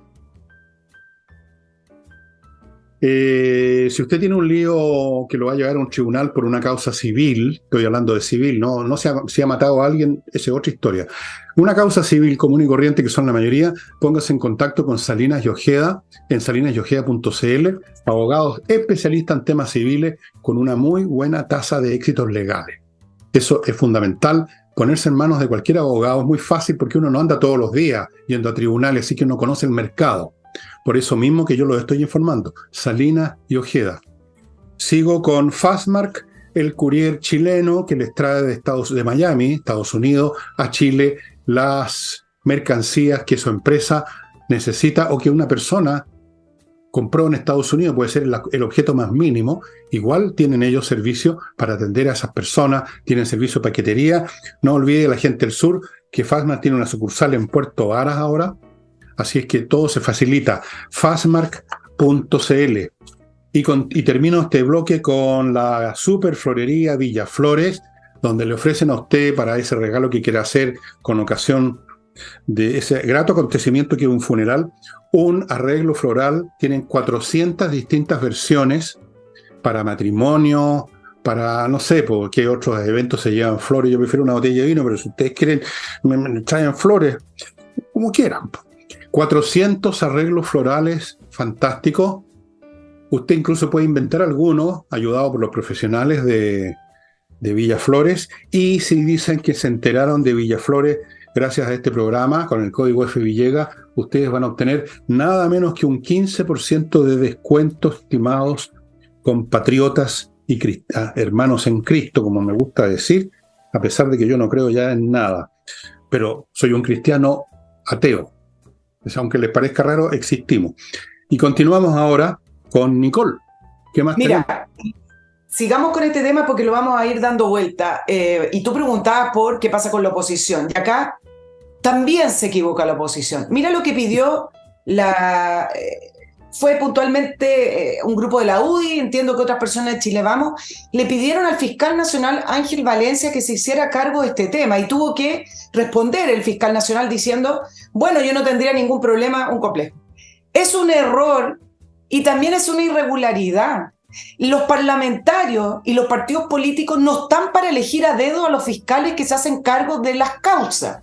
Si usted tiene un lío que lo va a llevar a un tribunal por una causa civil, estoy hablando de civil, no si ha matado a alguien, esa es otra historia. Una causa civil común y corriente, que son la mayoría, póngase en contacto con Salinas y Ojeda, en salinasyojeda.cl, abogados especialistas en temas civiles con una muy buena tasa de éxitos legales. Eso es fundamental, ponerse en manos de cualquier abogado es muy fácil porque uno no anda todos los días yendo a tribunales, así que uno conoce el mercado. Por eso mismo que yo los estoy informando, Salinas y Ojeda. Sigo con Fastmark, el courier chileno que les trae de Miami, Estados Unidos, a Chile las mercancías que su empresa necesita o que una persona compró en Estados Unidos, puede ser el objeto más mínimo. Igual tienen ellos servicio para atender a esas personas, tienen servicio de paquetería. No olvide la gente del sur que Fastmark tiene una sucursal en Puerto Varas ahora. Así es que todo se facilita. Fastmark.cl. Y termino este bloque con la super florería Villaflores, donde le ofrecen a usted para ese regalo que quiera hacer con ocasión de ese grato acontecimiento que es un funeral, un arreglo floral. Tienen 400 distintas versiones para matrimonio, para, no sé, por qué otros eventos se llevan flores. Yo prefiero una botella de vino, pero si ustedes quieren, me traen flores, como quieran. 400 arreglos florales fantásticos. Usted incluso puede inventar algunos, ayudado por los profesionales de Villaflores. Y si dicen que se enteraron de Villaflores gracias a este programa, con el código FVillegas, ustedes van a obtener nada menos que un 15% de descuento, estimados compatriotas y hermanos en Cristo, como me gusta decir, a pesar de que yo no creo ya en nada. Pero soy un cristiano ateo. Aunque les parezca raro, existimos. Y continuamos ahora con Nicole. ¿Qué más tenemos? Mira, sigamos con este tema porque lo vamos a ir dando vuelta. Y tú preguntabas por qué pasa con la oposición. Y acá también se equivoca la oposición. Mira lo que pidió fue puntualmente un grupo de la UDI, entiendo que otras personas de Chile Vamos, le pidieron al fiscal nacional Ángel Valencia que se hiciera cargo de este tema y tuvo que responder el fiscal nacional diciendo, bueno, yo no tendría ningún problema, un complejo. Es un error y también es una irregularidad. Los parlamentarios y los partidos políticos no están para elegir a dedo a los fiscales que se hacen cargo de las causas.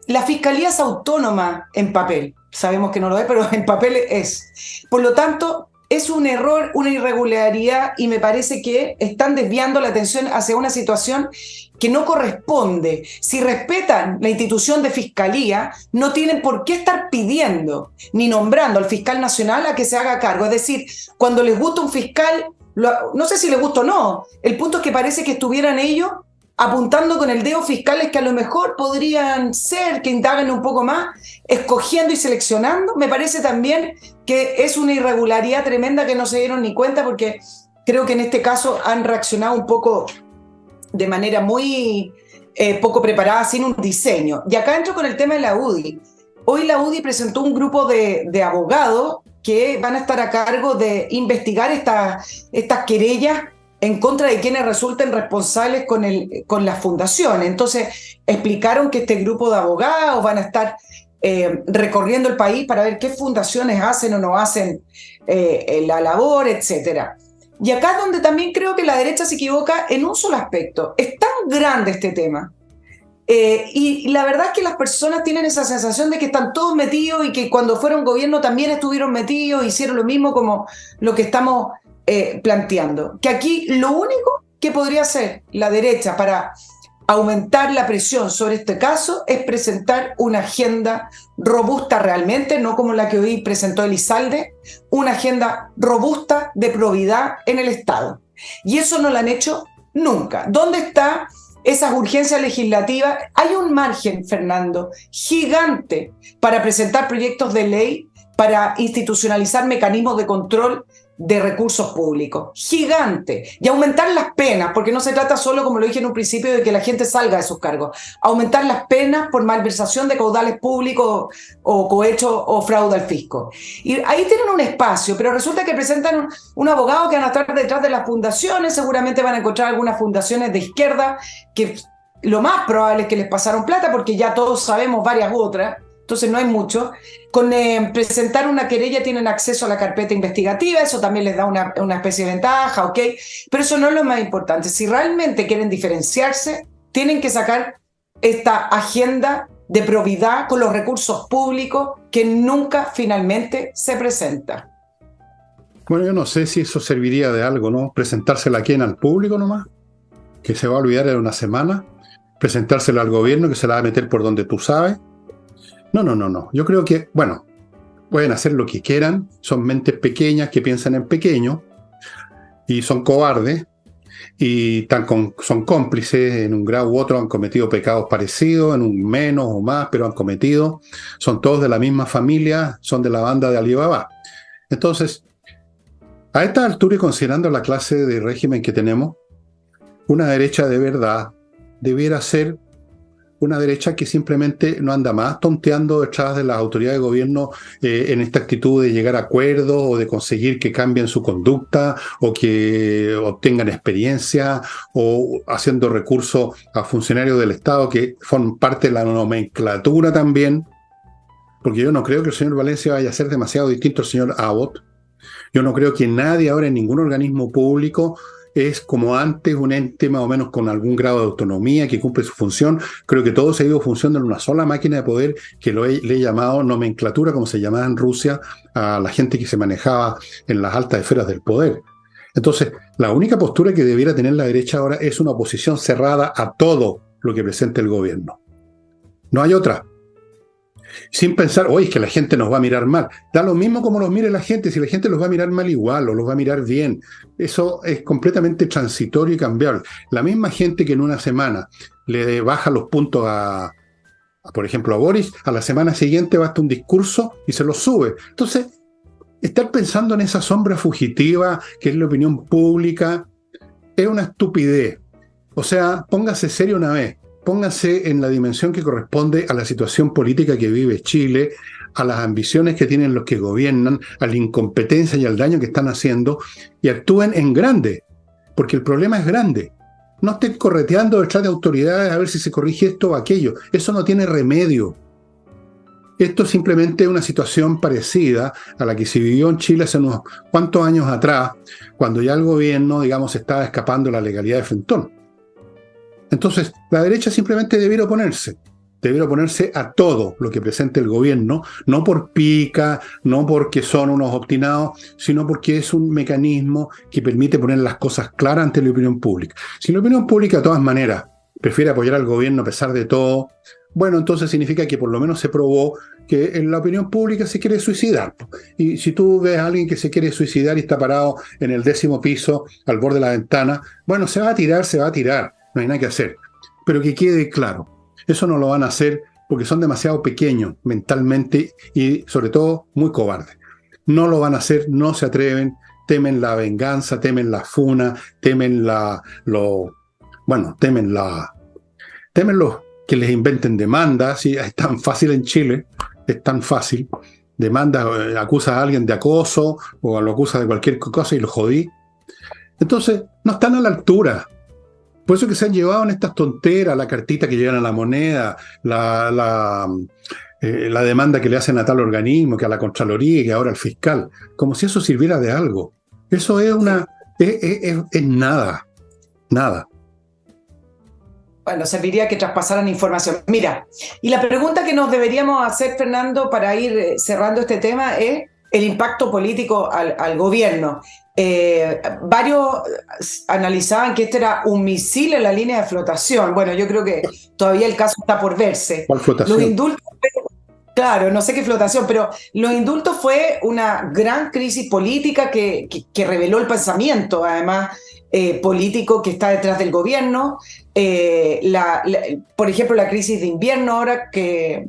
La fiscalía es autónoma en papel. Sabemos que no lo es, pero en papel es. Por lo tanto, es un error, una irregularidad y me parece que están desviando la atención hacia una situación que no corresponde. Si respetan la institución de fiscalía, no tienen por qué estar pidiendo ni nombrando al fiscal nacional a que se haga cargo. Es decir, cuando les gusta un fiscal, no sé si les gusta o no, el punto es que parece que estuvieran ellos apuntando con el dedo fiscales que a lo mejor podrían ser, que indaguen un poco más, escogiendo y seleccionando. Me parece también que es una irregularidad tremenda que no se dieron ni cuenta porque creo que en este caso han reaccionado un poco de manera muy poco preparada, sin un diseño. Y acá entro con el tema de la UDI. Hoy la UDI presentó un grupo de abogados que van a estar a cargo de investigar estas querellas en contra de quienes resulten responsables con las fundaciones. Entonces, explicaron que este grupo de abogados van a estar recorriendo el país para ver qué fundaciones hacen o no hacen la labor, etcétera. Y acá es donde también creo que la derecha se equivoca en un solo aspecto. Es tan grande este tema. Y la verdad es que las personas tienen esa sensación de que están todos metidos y que cuando fueron gobierno también estuvieron metidos, hicieron lo mismo como lo que estamos planteando. Que aquí lo único que podría hacer la derecha para aumentar la presión sobre este caso es presentar una agenda robusta realmente, no como la que hoy presentó Elizalde, una agenda robusta de probidad en el Estado. Y eso no lo han hecho nunca. ¿Dónde está esas urgencias legislativas? Hay un margen, Fernando, gigante para presentar proyectos de ley, para institucionalizar mecanismos de control de recursos públicos, gigante, y aumentar las penas, porque no se trata solo, como lo dije en un principio, de que la gente salga de sus cargos, aumentar las penas por malversación de caudales públicos o cohecho o fraude al fisco. Y ahí tienen un espacio, pero resulta que presentan un abogado que van a estar detrás de las fundaciones, seguramente van a encontrar algunas fundaciones de izquierda que lo más probable es que les pasaron plata, porque ya todos sabemos varias otras. Entonces no hay mucho. Con presentar una querella tienen acceso a la carpeta investigativa, eso también les da una especie de ventaja, ¿ok? Pero eso no es lo más importante. Si realmente quieren diferenciarse, tienen que sacar esta agenda de probidad con los recursos públicos que nunca finalmente se presenta. Bueno, yo no sé si eso serviría de algo, ¿no? Presentársela a quién, al público nomás, que se va a olvidar en una semana, presentársela al gobierno que se la va a meter por donde tú sabes. No. Yo creo que, bueno, pueden hacer lo que quieran, son mentes pequeñas que piensan en pequeño y son cobardes y son cómplices en un grado u otro, han cometido pecados parecidos, en un menos o más, pero han cometido, son todos de la misma familia, son de la banda de Alibaba. Entonces, a esta altura y considerando la clase de régimen que tenemos, una derecha de verdad debiera ser una derecha que simplemente no anda más tonteando detrás de las autoridades de gobierno en esta actitud de llegar a acuerdos o de conseguir que cambien su conducta o que obtengan experiencia o haciendo recursos a funcionarios del Estado que forman parte de la nomenclatura también, porque yo no creo que el señor Valencia vaya a ser demasiado distinto al señor Abbott. Yo no creo que nadie ahora en ningún organismo público es como antes un ente más o menos con algún grado de autonomía que cumple su función. Creo que todo se ha ido funcionando en una sola máquina de poder que le he llamado nomenclatura, como se llamaba en Rusia a la gente que se manejaba en las altas esferas del poder. Entonces, la única postura que debiera tener la derecha ahora es una oposición cerrada a todo lo que presente el gobierno. No hay otra. sin pensar, oye, es que la gente nos va a mirar mal. Da lo mismo como los mire la gente, si la gente los va a mirar mal igual o los va a mirar bien. Eso es completamente transitorio y cambiable. La misma gente que en una semana le baja los puntos por ejemplo, a Boris, a la semana siguiente basta un discurso y se los sube. Entonces, estar pensando en esa sombra fugitiva que es la opinión pública es una estupidez. O sea, póngase serio una vez. Póngase en la dimensión que corresponde a la situación política que vive Chile, a las ambiciones que tienen los que gobiernan, a la incompetencia y al daño que están haciendo, y actúen en grande, porque el problema es grande. No estén correteando detrás de autoridades a ver si se corrige esto o aquello. Eso no tiene remedio. Esto es simplemente una situación parecida a la que se vivió en Chile hace unos cuantos años atrás, cuando ya el gobierno, digamos, estaba escapando de la legalidad de Frentón. Entonces, la derecha simplemente debiera oponerse a todo lo que presente el gobierno, no por pica, no porque son unos obstinados, sino porque es un mecanismo que permite poner las cosas claras ante la opinión pública. Si la opinión pública, de todas maneras, prefiere apoyar al gobierno a pesar de todo, bueno, entonces significa que por lo menos se probó que en la opinión pública se quiere suicidar. Y si tú ves a alguien que se quiere suicidar y está parado en el 10º piso, al borde de la ventana, bueno, se va a tirar. No hay nada que hacer. Pero que quede claro, eso no lo van a hacer porque son demasiado pequeños mentalmente y sobre todo muy cobardes. No lo van a hacer, no se atreven, temen la venganza, temen la funa, temen los que les inventen demandas. ¿Sí? Es tan fácil en Chile, es tan fácil. Demanda, acusa a alguien de acoso o lo acusa de cualquier cosa y lo jodí. Entonces, no están a la altura. Por eso que se han llevado en estas tonteras, la cartita que llegan a la moneda, la demanda que le hacen a tal organismo, que a la Contraloría y que ahora al fiscal, como si eso sirviera de algo. Eso es es nada. Bueno, serviría que traspasaran información. Mira, y la pregunta que nos deberíamos hacer, Fernando, para ir cerrando este tema es el impacto político al gobierno. Varios analizaban que este era un misil en la línea de flotación. Bueno, yo creo que todavía el caso está por verse. ¿Cuál flotación? Los indultos, claro, no sé qué flotación, pero los indultos fue una gran crisis política que reveló el pensamiento, además, político que está detrás del gobierno. Por ejemplo, la crisis de invierno ahora que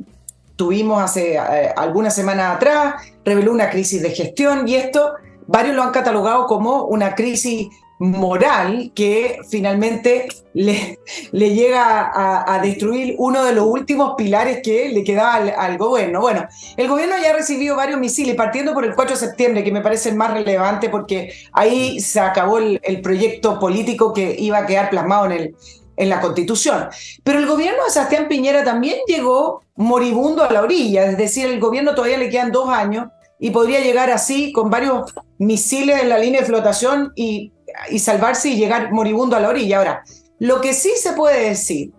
tuvimos hace algunas semanas atrás, reveló una crisis de gestión y esto varios lo han catalogado como una crisis moral que finalmente le llega a destruir uno de los últimos pilares que le quedaba al gobierno. Bueno, el gobierno ya ha recibido varios misiles, partiendo por el 4 de septiembre, que me parece el más relevante porque ahí se acabó el proyecto político que iba a quedar plasmado en la Constitución. Pero el gobierno de Sebastián Piñera también llegó moribundo a la orilla, es decir, el gobierno todavía le quedan 2 años y podría llegar así con varios misiles en la línea de flotación y salvarse y llegar moribundo a la orilla. Ahora, lo que sí se puede decir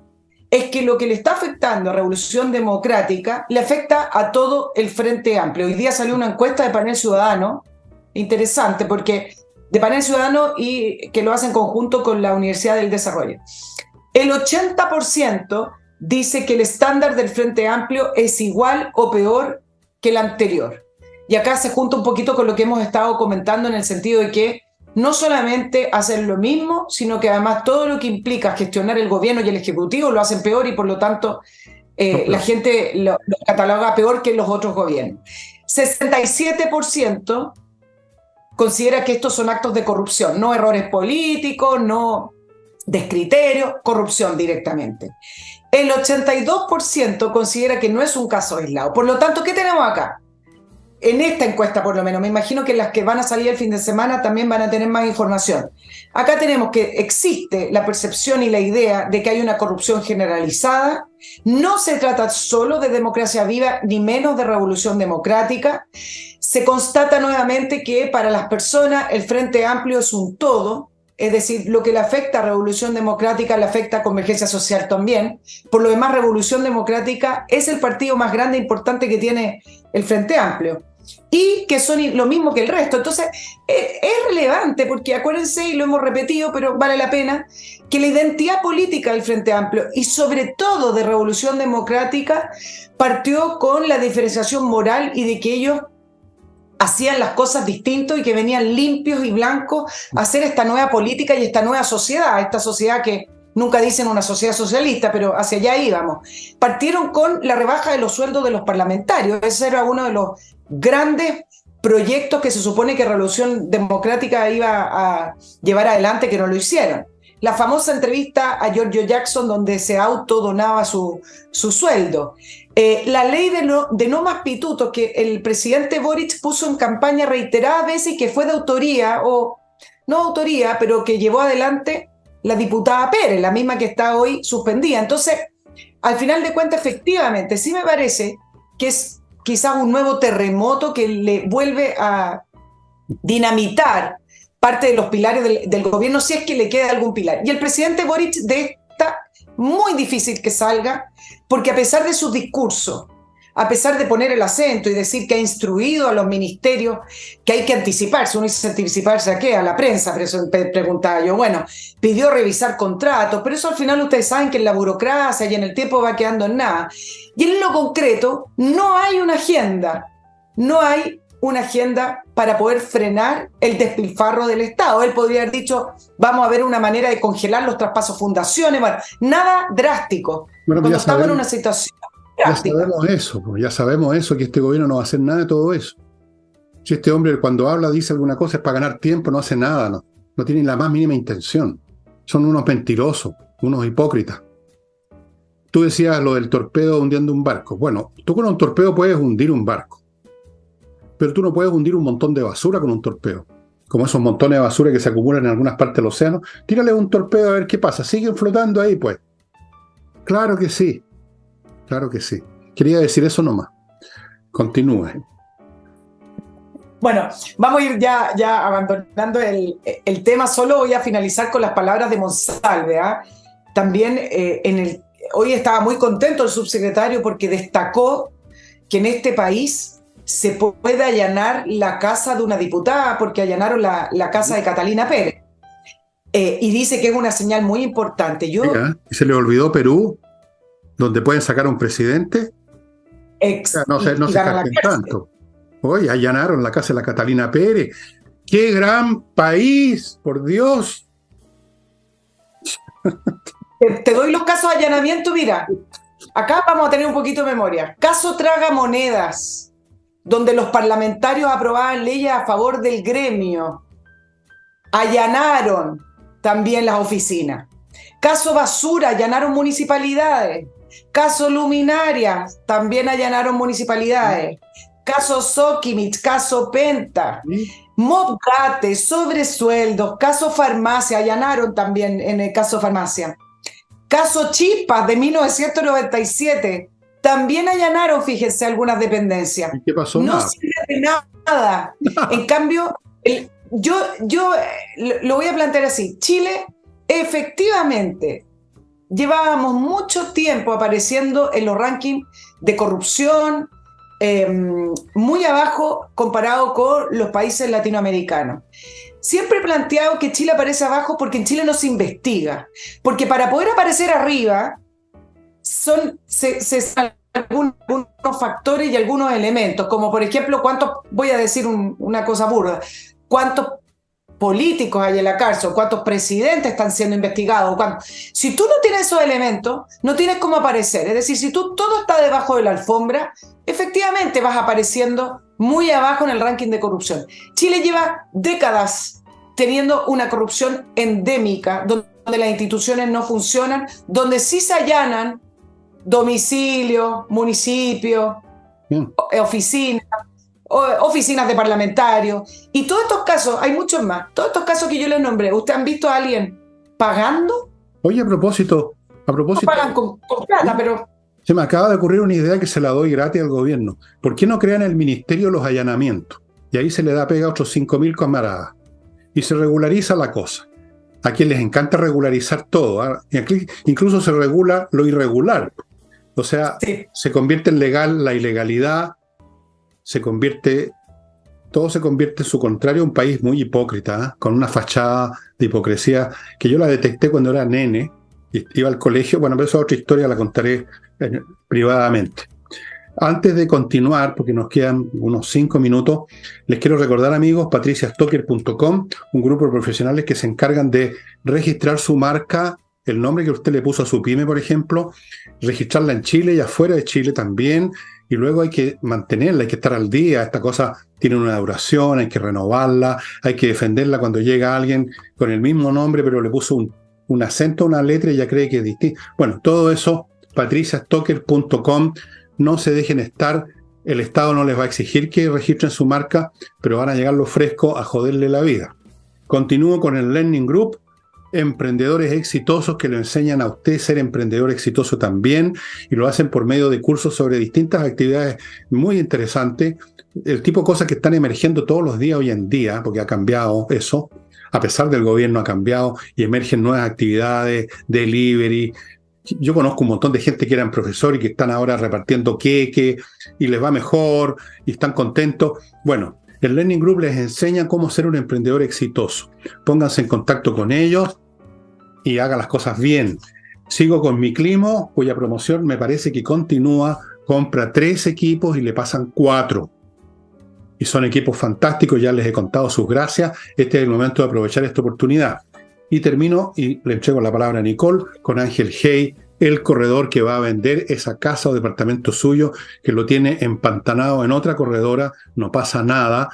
es que lo que le está afectando a Revolución Democrática le afecta a todo el Frente Amplio. Hoy día salió una encuesta de Panel Ciudadano, interesante, porque de Panel Ciudadano y que lo hace en conjunto con la Universidad del Desarrollo. El 80% dice que el estándar del Frente Amplio es igual o peor que el anterior. Y acá se junta un poquito con lo que hemos estado comentando en el sentido de que no solamente hacen lo mismo, sino que además todo lo que implica gestionar el gobierno y el ejecutivo lo hacen peor y por lo tanto la gente lo cataloga peor que los otros gobiernos. 67% considera que estos son actos de corrupción, no errores políticos, no descriterio, corrupción directamente. El 82% considera que no es un caso aislado. Por lo tanto, ¿qué tenemos acá? En esta encuesta, por lo menos, me imagino que las que van a salir el fin de semana también van a tener más información. Acá tenemos que existe la percepción y la idea de que hay una corrupción generalizada. No se trata solo de democracia viva, ni menos de revolución democrática. Se constata nuevamente que para las personas el Frente Amplio es un todo, es decir, lo que le afecta a Revolución Democrática le afecta a Convergencia Social también. Por lo demás, Revolución Democrática es el partido más grande e importante que tiene el Frente Amplio. y que son lo mismo que el resto. Entonces, es relevante porque acuérdense, y lo hemos repetido, pero vale la pena, que la identidad política del Frente Amplio y sobre todo de Revolución Democrática partió con la diferenciación moral y de que ellos hacían las cosas distintos y que venían limpios y blancos a hacer esta nueva política y esta nueva sociedad, esta sociedad que nunca dicen una sociedad socialista, pero hacia allá íbamos. Partieron con la rebaja de los sueldos de los parlamentarios. Ese era uno de los grandes proyectos que se supone que Revolución Democrática iba a llevar adelante, que no lo hicieron. La famosa entrevista a Giorgio Jackson donde se autodonaba su sueldo. La ley de no más pitutos que el presidente Boric puso en campaña reiteradas veces y que fue de autoría, o no autoría, pero que llevó adelante la diputada Pérez, la misma que está hoy suspendida. Entonces, al final de cuentas, efectivamente, sí me parece que es quizás un nuevo terremoto que le vuelve a dinamitar parte de los pilares del gobierno, si es que le queda algún pilar. Y el presidente Boric de esta, muy difícil que salga, porque a pesar de sus discursos, a pesar de poner el acento y decir que ha instruido a los ministerios que hay que anticiparse, uno dice anticiparse a qué, a la prensa, pero eso preguntaba yo, bueno, pidió revisar contratos, pero eso al final ustedes saben que en la burocracia y en el tiempo va quedando en nada. Y en lo concreto no hay una agenda, no hay una agenda para poder frenar el despilfarro del Estado. Él podría haber dicho, vamos a ver una manera de congelar los traspasos fundaciones, bueno, nada drástico. Bueno, cuando estamos en una situación drástica. Ya sabemos eso, que este gobierno no va a hacer nada de todo eso. Si este hombre cuando habla dice alguna cosa es para ganar tiempo, no hace nada, no tiene la más mínima intención. Son unos mentirosos, unos hipócritas. Tú decías lo del torpedo hundiendo un barco. Bueno, tú con un torpedo puedes hundir un barco, pero tú no puedes hundir un montón de basura con un torpedo. Como esos montones de basura que se acumulan en algunas partes del océano. Tírale un torpedo a ver qué pasa. ¿Siguen flotando ahí, pues? Claro que sí. Claro que sí. Quería decir eso nomás. Continúe. Bueno, vamos a ir ya abandonando el tema. Solo voy a finalizar con las palabras de Monsalve. También hoy estaba muy contento el subsecretario porque destacó que en este país se puede allanar la casa de una diputada, porque allanaron la casa de Catalina Pérez. Y dice que es una señal muy importante. ¿Y se le olvidó Perú, donde pueden sacar a un presidente? No se jacten tanto. Oye, allanaron la casa de la Catalina Pérez. ¡Qué gran país! ¡Por Dios! Te doy los casos de allanamiento, mira. Acá vamos a tener un poquito de memoria. Caso Tragamonedas, donde los parlamentarios aprobaban leyes a favor del gremio. Allanaron también las oficinas. Caso Basura, allanaron municipalidades. Caso Luminarias, también allanaron municipalidades. Caso Sokimich, caso Penta. Mobgate, sobresueldos. Caso Farmacia, allanaron también en el caso Farmacia. Caso Chispas de 1997. También allanaron, fíjense, algunas dependencias. ¿Y qué pasó? No sirve de nada. En cambio, yo lo voy a plantear así. Chile, efectivamente, llevábamos mucho tiempo apareciendo en los rankings de corrupción, muy abajo comparado con los países latinoamericanos. Siempre he planteado que Chile aparece abajo porque en Chile no se investiga. Porque para poder aparecer arriba, se algunos factores y algunos elementos, como por ejemplo, voy a decir una cosa burda, cuántos políticos hay en la cárcel, cuántos presidentes están siendo investigados. Si tú no tienes esos elementos, no tienes cómo aparecer. Es decir, si todo está debajo de la alfombra, efectivamente vas apareciendo muy abajo en el ranking de corrupción. Chile lleva décadas teniendo una corrupción endémica, donde las instituciones no funcionan, donde sí se allanan domicilios, municipios, oficinas de parlamentarios, y todos estos casos, hay muchos más, todos estos casos que yo les nombré, ¿ustedes han visto a alguien pagando? Oye, a propósito... No pagan con plata, pero... Se me acaba de ocurrir una idea que se la doy gratis al gobierno. ¿Por qué no crean el Ministerio de los Allanamientos? Y ahí se le da pega a otros 5.000 camaradas. Y se regulariza la cosa. A quien les encanta regularizar todo. Y aquí incluso se regula lo irregular. O sea, sí. Se convierte en legal la ilegalidad, se convierte todo se convierte en su contrario, un país muy hipócrita, ¿eh? Con una fachada de hipocresía que yo la detecté cuando era nene y iba al colegio. Bueno, pero esa otra historia la contaré privadamente. Antes de continuar, porque nos quedan unos 5 minutos, les quiero recordar, amigos, patriciastocker.com, un grupo de profesionales que se encargan de registrar su marca, el nombre que usted le puso a su pyme, por ejemplo, registrarla en Chile y afuera de Chile también, y luego hay que mantenerla, hay que estar al día. Esta cosa tiene una duración, hay que renovarla, hay que defenderla cuando llega alguien con el mismo nombre, pero le puso un acento a una letra y ya cree que es distinto. Bueno, todo eso, patriciastocker.com. No se dejen estar, el Estado no les va a exigir que registren su marca, pero van a llegar los frescos a joderle la vida. Continúo con el Learning Group, emprendedores exitosos que le enseñan a usted a ser emprendedor exitoso también, y lo hacen por medio de cursos sobre distintas actividades muy interesantes, el tipo de cosas que están emergiendo todos los días hoy en día, porque ha cambiado eso, a pesar del gobierno ha cambiado y emergen nuevas actividades, delivery. Yo conozco un montón de gente que eran profesores y que están ahora repartiendo queque y les va mejor y están contentos. Bueno, el Learning Group les enseña cómo ser un emprendedor exitoso. Pónganse en contacto con ellos y hagan las cosas bien. Sigo con mi Climo, cuya promoción me parece que continúa. Compra 3 equipos y le pasan 4. Y son equipos fantásticos, ya les he contado sus gracias. Este es el momento de aprovechar esta oportunidad. Y termino y le entrego la palabra a Nicole con Ángel Hey, el corredor que va a vender esa casa o departamento suyo, que lo tiene empantanado en otra corredora. No pasa nada,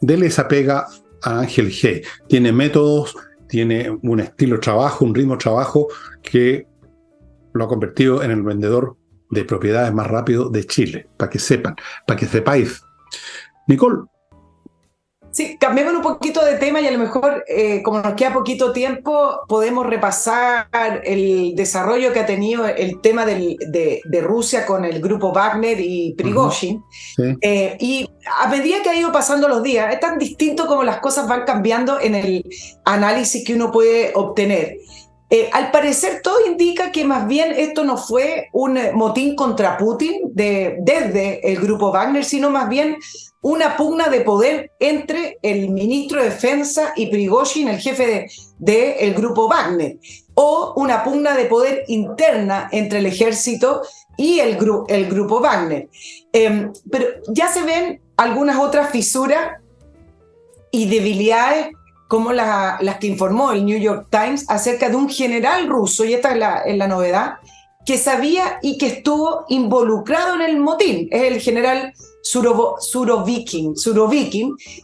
dele esa pega a Ángel Hey. Tiene métodos, tiene un estilo de trabajo, un ritmo de trabajo que lo ha convertido en el vendedor de propiedades más rápido de Chile, para que sepan, para que sepáis. Nicole. Sí, cambiemos un poquito de tema y a lo mejor, como nos queda poquito tiempo, podemos repasar el desarrollo que ha tenido el tema de Rusia con el grupo Wagner y Prigozhin. Sí. Y a medida que ha ido pasando los días, es tan distinto como las cosas van cambiando en el análisis que uno puede obtener. Al parecer todo indica que más bien esto no fue un motín contra Putin desde el grupo Wagner, sino más bien una pugna de poder entre el ministro de Defensa y Prigozhin, el jefe del grupo Wagner, o una pugna de poder interna entre el ejército y el grupo Wagner. Pero ya se ven algunas otras fisuras y debilidades como las que informó el New York Times acerca de un general ruso, y esta es la novedad, que sabía y que estuvo involucrado en el motín. Es el general Surovikin,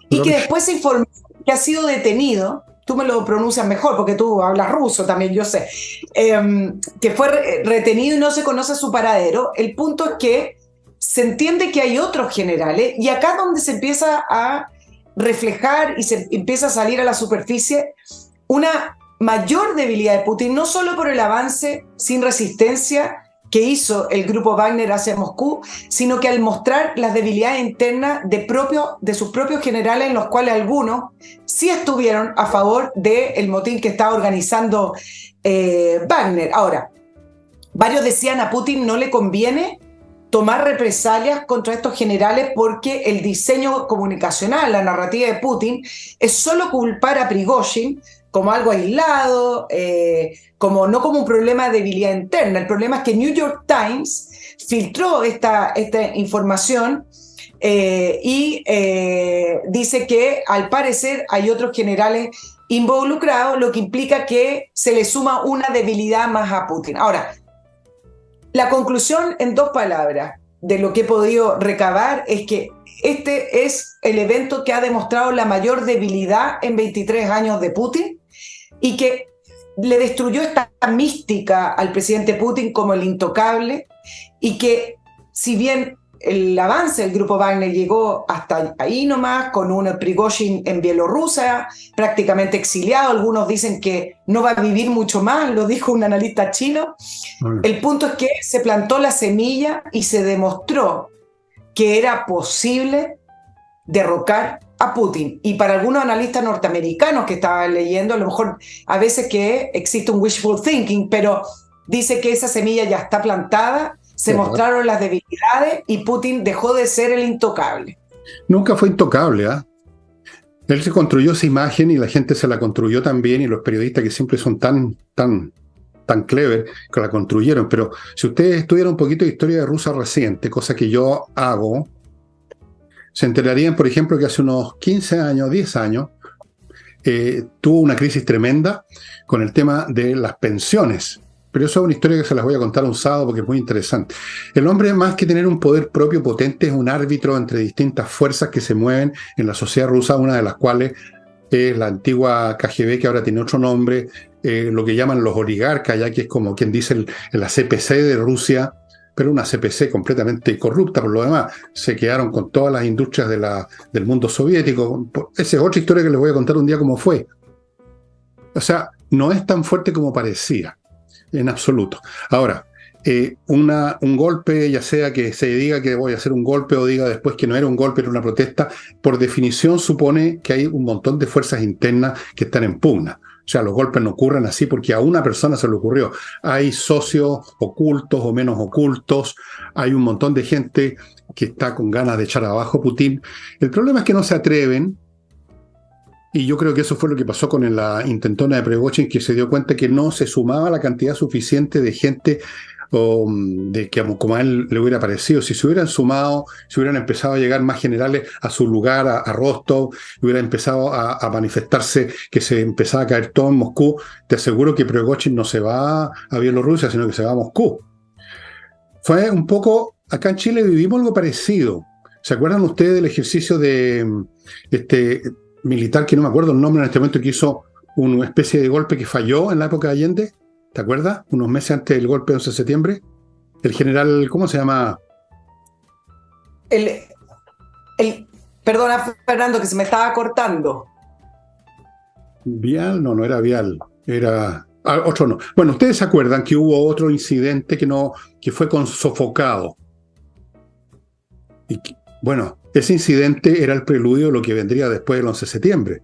y que después se informó que ha sido detenido. Tú me lo pronuncias mejor porque tú hablas ruso también, yo sé, que fue retenido y no se conoce su paradero. El punto es que se entiende que hay otros generales, y acá es donde se empieza a reflejar y se empieza a salir a la superficie una mayor debilidad de Putin, no solo por el avance sin resistencia que hizo el grupo Wagner hacia Moscú, sino que al mostrar las debilidades internas de sus propios generales, en los cuales algunos sí estuvieron a favor del motín que estaba organizando Wagner. Ahora, varios decían a Putin no le conviene tomar represalias contra estos generales porque el diseño comunicacional, la narrativa de Putin, es solo culpar a Prigozhin como algo aislado, no como un problema de debilidad interna. El problema es que New York Times filtró esta información y dice que al parecer hay otros generales involucrados, lo que implica que se le suma una debilidad más a Putin. Ahora, la conclusión en 2 palabras de lo que he podido recabar es que este es el evento que ha demostrado la mayor debilidad en 23 años de Putin y que le destruyó esta mística al presidente Putin como el intocable, y que si bien el avance del grupo Wagner llegó hasta ahí nomás, con un Prigozhin en Bielorrusia, prácticamente exiliado, algunos dicen que no va a vivir mucho más, lo dijo un analista chino. El punto es que se plantó la semilla y se demostró que era posible derrocar a Putin. Y para algunos analistas norteamericanos que estaban leyendo, a lo mejor a veces que existe un wishful thinking, pero dice que esa semilla ya está plantada se mostraron las debilidades y Putin dejó de ser el intocable. Nunca fue intocable, ¿ah? Él se construyó esa imagen y la gente se la construyó también, y los periodistas que siempre son tan clever que la construyeron. Pero si ustedes estudian un poquito de historia de Rusia reciente, cosa que yo hago, se enterarían, por ejemplo, que hace unos 15 años, 10 años, tuvo una crisis tremenda con el tema de las pensiones. Pero eso es una historia que se las voy a contar un sábado porque es muy interesante. El hombre, más que tener un poder propio potente, es un árbitro entre distintas fuerzas que se mueven en la sociedad rusa, una de las cuales es la antigua KGB, que ahora tiene otro nombre, lo que llaman los oligarcas, ya que es como quien dice la CPC de Rusia, pero una CPC completamente corrupta por lo demás. Se quedaron con todas las industrias del mundo soviético. Esa es otra historia que les voy a contar un día cómo fue. O sea, no es tan fuerte como parecía, en absoluto. Ahora, un golpe, ya sea que se diga que voy a hacer un golpe o diga después que no era un golpe, era una protesta, por definición supone que hay un montón de fuerzas internas que están en pugna. O sea, los golpes no ocurren así porque a una persona se le ocurrió. Hay socios ocultos o menos ocultos, hay un montón de gente que está con ganas de echar abajo a Putin. El problema es que no se atreven, y yo creo que eso fue lo que pasó con la intentona de Prigozhin, que se dio cuenta que no se sumaba la cantidad suficiente de gente de que como a él le hubiera parecido. Si se hubieran sumado, si hubieran empezado a llegar más generales a su lugar, a Rostov, hubiera empezado a manifestarse, que se empezaba a caer todo en Moscú, te aseguro que Prigozhin no se va a Bielorrusia, sino que se va a Moscú. Fue un poco, acá en Chile vivimos algo parecido. ¿Se acuerdan ustedes del ejercicio de militar, que no me acuerdo el nombre en este momento, que hizo una especie de golpe que falló en la época de Allende? ¿Te acuerdas? Unos meses antes del golpe de 11 de septiembre. El general, ¿cómo se llama? Perdona, Fernando, que se me estaba cortando. Vial, no era Vial, era otro no. Bueno, ustedes se acuerdan que hubo otro incidente que fue con sofocado. Y bueno, ese incidente era el preludio de lo que vendría después del 11 de septiembre.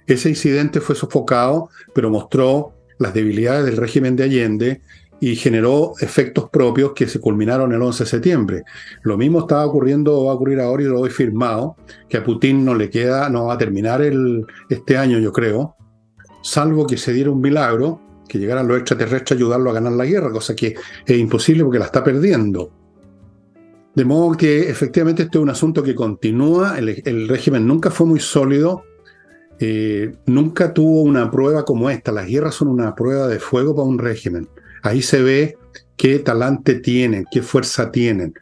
Ese incidente fue sofocado, pero mostró las debilidades del régimen de Allende y generó efectos propios que se culminaron el 11 de septiembre. Lo mismo estaba ocurriendo, va a ocurrir ahora, y lo he firmado, que a Putin no va a terminar este año, yo creo, salvo que se diera un milagro, que llegaran los extraterrestres a ayudarlo a ganar la guerra, cosa que es imposible porque la está perdiendo. De modo que efectivamente este es un asunto que continúa, el régimen nunca fue muy sólido, nunca tuvo una prueba como esta. Las guerras son una prueba de fuego para un régimen. Ahí se ve qué talante tienen, qué fuerza tienen.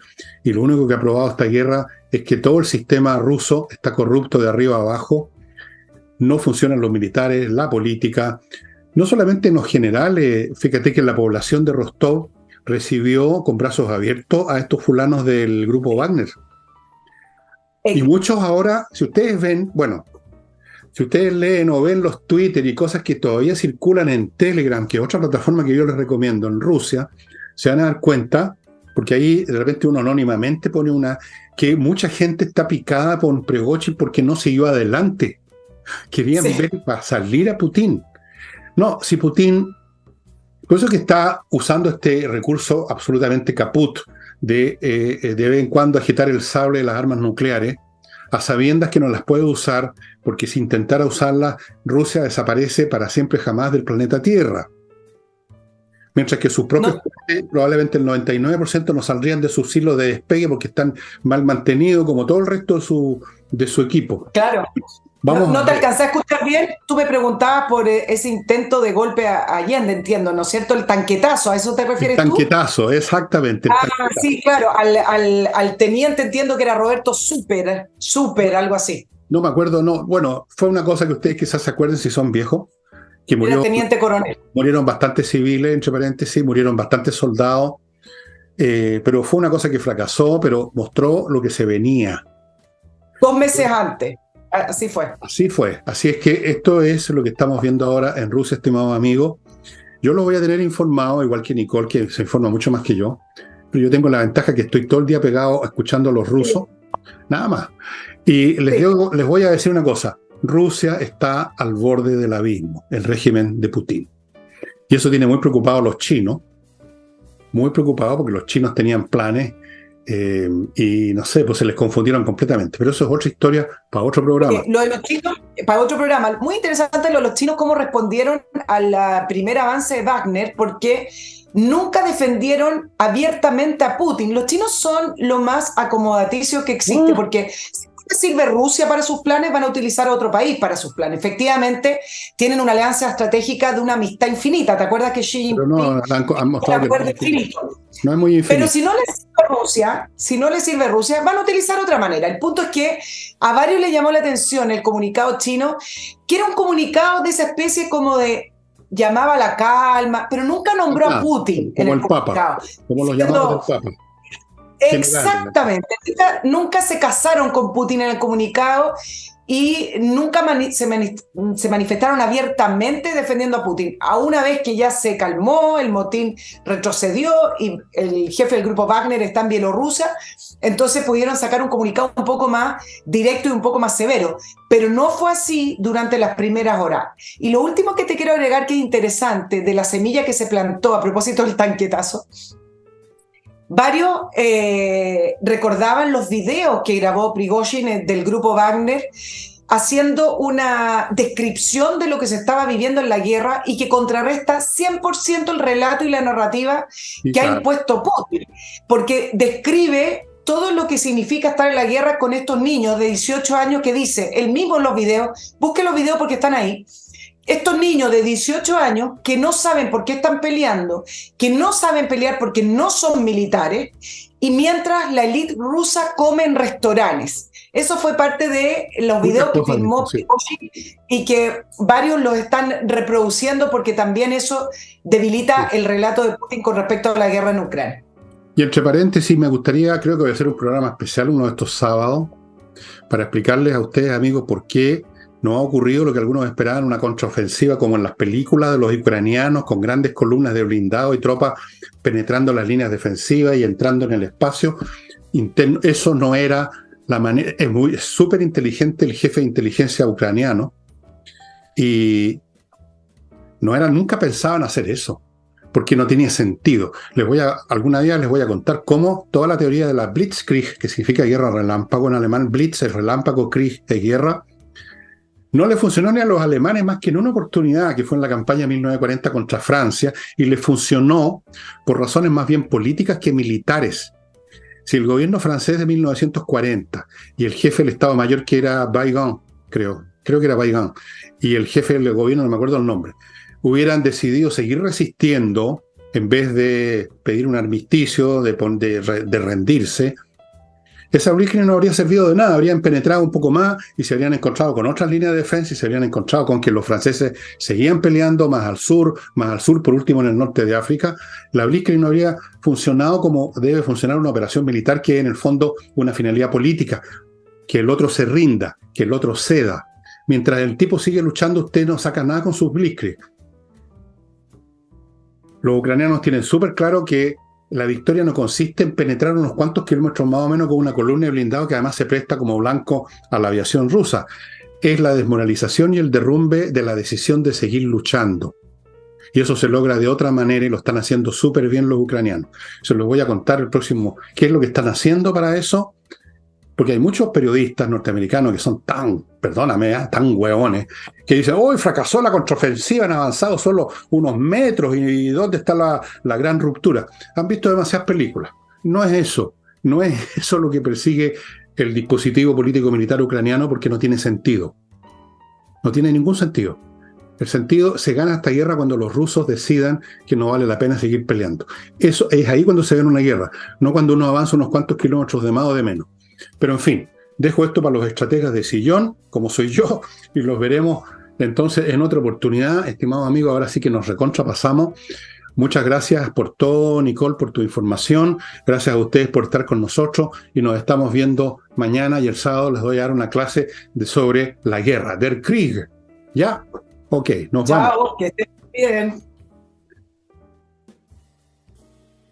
Y lo único que ha probado esta guerra es que todo el sistema ruso está corrupto de arriba a abajo, no funcionan los militares, la política, no solamente en los generales. Fíjate que la población de Rostov recibió con brazos abiertos a estos fulanos del grupo Wagner. Y muchos ahora, si ustedes ven, bueno, si ustedes leen o ven los Twitter y cosas que todavía circulan en Telegram, que es otra plataforma que yo les recomiendo en Rusia, se van a dar cuenta, porque ahí de repente uno anónimamente pone que mucha gente está picada por Prigozhin porque no siguió adelante. Querían ver para salir a Putin. No, si Putin, por eso que está usando este recurso absolutamente caput de vez en cuando agitar el sable de las armas nucleares, a sabiendas que no las puede usar, porque si intentara usarlas, Rusia desaparece para siempre jamás del planeta Tierra. Mientras que sus propios cohetes, probablemente el 99% no saldrían de su silo de despegue porque están mal mantenidos, como todo el resto de su equipo. Claro. No te alcancé a escuchar bien. Tú me preguntabas por ese intento de golpe a Allende, entiendo, ¿no es cierto? El tanquetazo, ¿a eso te refieres tú? El tanquetazo, exactamente. Sí, claro, al teniente, entiendo que era Roberto Super, algo así. No me acuerdo, no. Bueno, fue una cosa que ustedes quizás se acuerden si son viejos, que era teniente coronel. Murieron bastantes civiles, entre paréntesis, murieron bastantes soldados, pero fue una cosa que fracasó, pero mostró lo que se venía. 2 meses antes. Así fue. Así fue. Así es que esto es lo que estamos viendo ahora en Rusia, estimado amigo. Yo lo voy a tener informado, igual que Nicole, que se informa mucho más que yo. Pero yo tengo la ventaja que estoy todo el día pegado escuchando a los rusos, nada más. Y les voy a decir una cosa. Rusia está al borde del abismo, el régimen de Putin. Y eso tiene muy preocupados a los chinos, muy preocupados porque los chinos tenían planes y no sé, pues se les confundieron completamente. Pero eso es otra historia para otro programa. Lo de los chinos, para otro programa, muy interesante lo de los chinos, cómo respondieron al primer avance de Wagner, porque nunca defendieron abiertamente a Putin. Los chinos son lo más acomodaticio que existe, porque si no les sirve Rusia para sus planes, van a utilizar a otro país para sus planes. Efectivamente, tienen una alianza estratégica de una amistad infinita. ¿Te acuerdas que Xi Pero Jinping no, han mostrado que no, infinito? no es muy infinito. Pero si no les sirve Rusia, van a utilizar otra manera. El punto es que a varios les llamó la atención el comunicado chino, que era un comunicado de esa especie como de llamaba a la calma, pero nunca nombró a Putin como en el Papa, como los llamados del Papa. Exactamente. Nunca se casaron con Putin en el comunicado y nunca se manifestaron abiertamente defendiendo a Putin. A una vez que ya se calmó, el motín retrocedió y el jefe del grupo Wagner está en Bielorrusia, entonces pudieron sacar un comunicado un poco más directo y un poco más severo. Pero no fue así durante las primeras horas. Y lo último que te quiero agregar, que es interesante, de la semilla que se plantó a propósito del tanquetazo, varios recordaban los videos que grabó Prigozhin del grupo Wagner haciendo una descripción de lo que se estaba viviendo en la guerra y que contrarresta 100% el relato y la narrativa que ha impuesto Putin, porque describe todo lo que significa estar en la guerra con estos niños de 18 años que dice, él mismo en los videos, busque los videos porque están ahí, estos niños de 18 años que no saben por qué están peleando, que no saben pelear porque no son militares, y mientras la élite rusa come en restaurantes. Eso fue parte de los videos que filmó Prigozhin y que varios los están reproduciendo porque también eso debilita el relato de Putin con respecto a la guerra en Ucrania. Y entre paréntesis, me gustaría, creo que voy a hacer un programa especial uno de estos sábados para explicarles a ustedes, amigos, por qué no ha ocurrido lo que algunos esperaban, una contraofensiva como en las películas de los ucranianos, con grandes columnas de blindado y tropas penetrando las líneas defensivas y entrando en el espacio interno. Eso no era la manera. Es súper inteligente el jefe de inteligencia ucraniano y nunca pensaban hacer eso, porque no tenía sentido. Alguna día les voy a contar cómo toda la teoría de la Blitzkrieg, que significa guerra relámpago en alemán, Blitz es relámpago, Krieg es guerra, no le funcionó ni a los alemanes más que en una oportunidad, que fue en la campaña 1940 contra Francia, y le funcionó por razones más bien políticas que militares. Si el gobierno francés de 1940 y el jefe del Estado Mayor, que era Weygand, creo que era Weygand, y el jefe del gobierno, no me acuerdo el nombre, hubieran decidido seguir resistiendo en vez de pedir un armisticio, de rendirse, esa Blitzkrieg no habría servido de nada, habrían penetrado un poco más y se habrían encontrado con otras líneas de defensa y se habrían encontrado con que los franceses seguían peleando más al sur, por último en el norte de África. La Blitzkrieg no habría funcionado como debe funcionar una operación militar, que es en el fondo una finalidad política, que el otro se rinda, que el otro ceda. Mientras el tipo sigue luchando, usted no saca nada con sus Blitzkrieg. Los ucranianos tienen súper claro que la victoria no consiste en penetrar unos cuantos kilómetros más o menos con una columna de blindado que además se presta como blanco a la aviación rusa. Es la desmoralización y el derrumbe de la decisión de seguir luchando. Y eso se logra de otra manera y lo están haciendo súper bien los ucranianos. Se los voy a contar el próximo. ¿Qué es lo que están haciendo para eso? Porque hay muchos periodistas norteamericanos que son tan hueones, que dicen, hoy fracasó la contraofensiva, han avanzado solo unos metros, y ¿dónde está la gran ruptura? Han visto demasiadas películas. No es eso lo que persigue el dispositivo político-militar ucraniano, porque no tiene sentido. No tiene ningún sentido. El sentido se gana esta guerra cuando los rusos decidan que no vale la pena seguir peleando. Eso es ahí cuando se gana una guerra, no cuando uno avanza unos cuantos kilómetros de más o de menos. Pero en fin, dejo esto para los estrategas de sillón, como soy yo, y los veremos entonces en otra oportunidad. Estimados amigos, ahora sí que nos recontrapasamos. Muchas gracias por todo, Nicole, por tu información. Gracias a ustedes por estar con nosotros y nos estamos viendo mañana, y el sábado les voy a dar una clase sobre la guerra, Der Krieg. ¿Ya? Ok, nos vamos. Chao, que estén bien.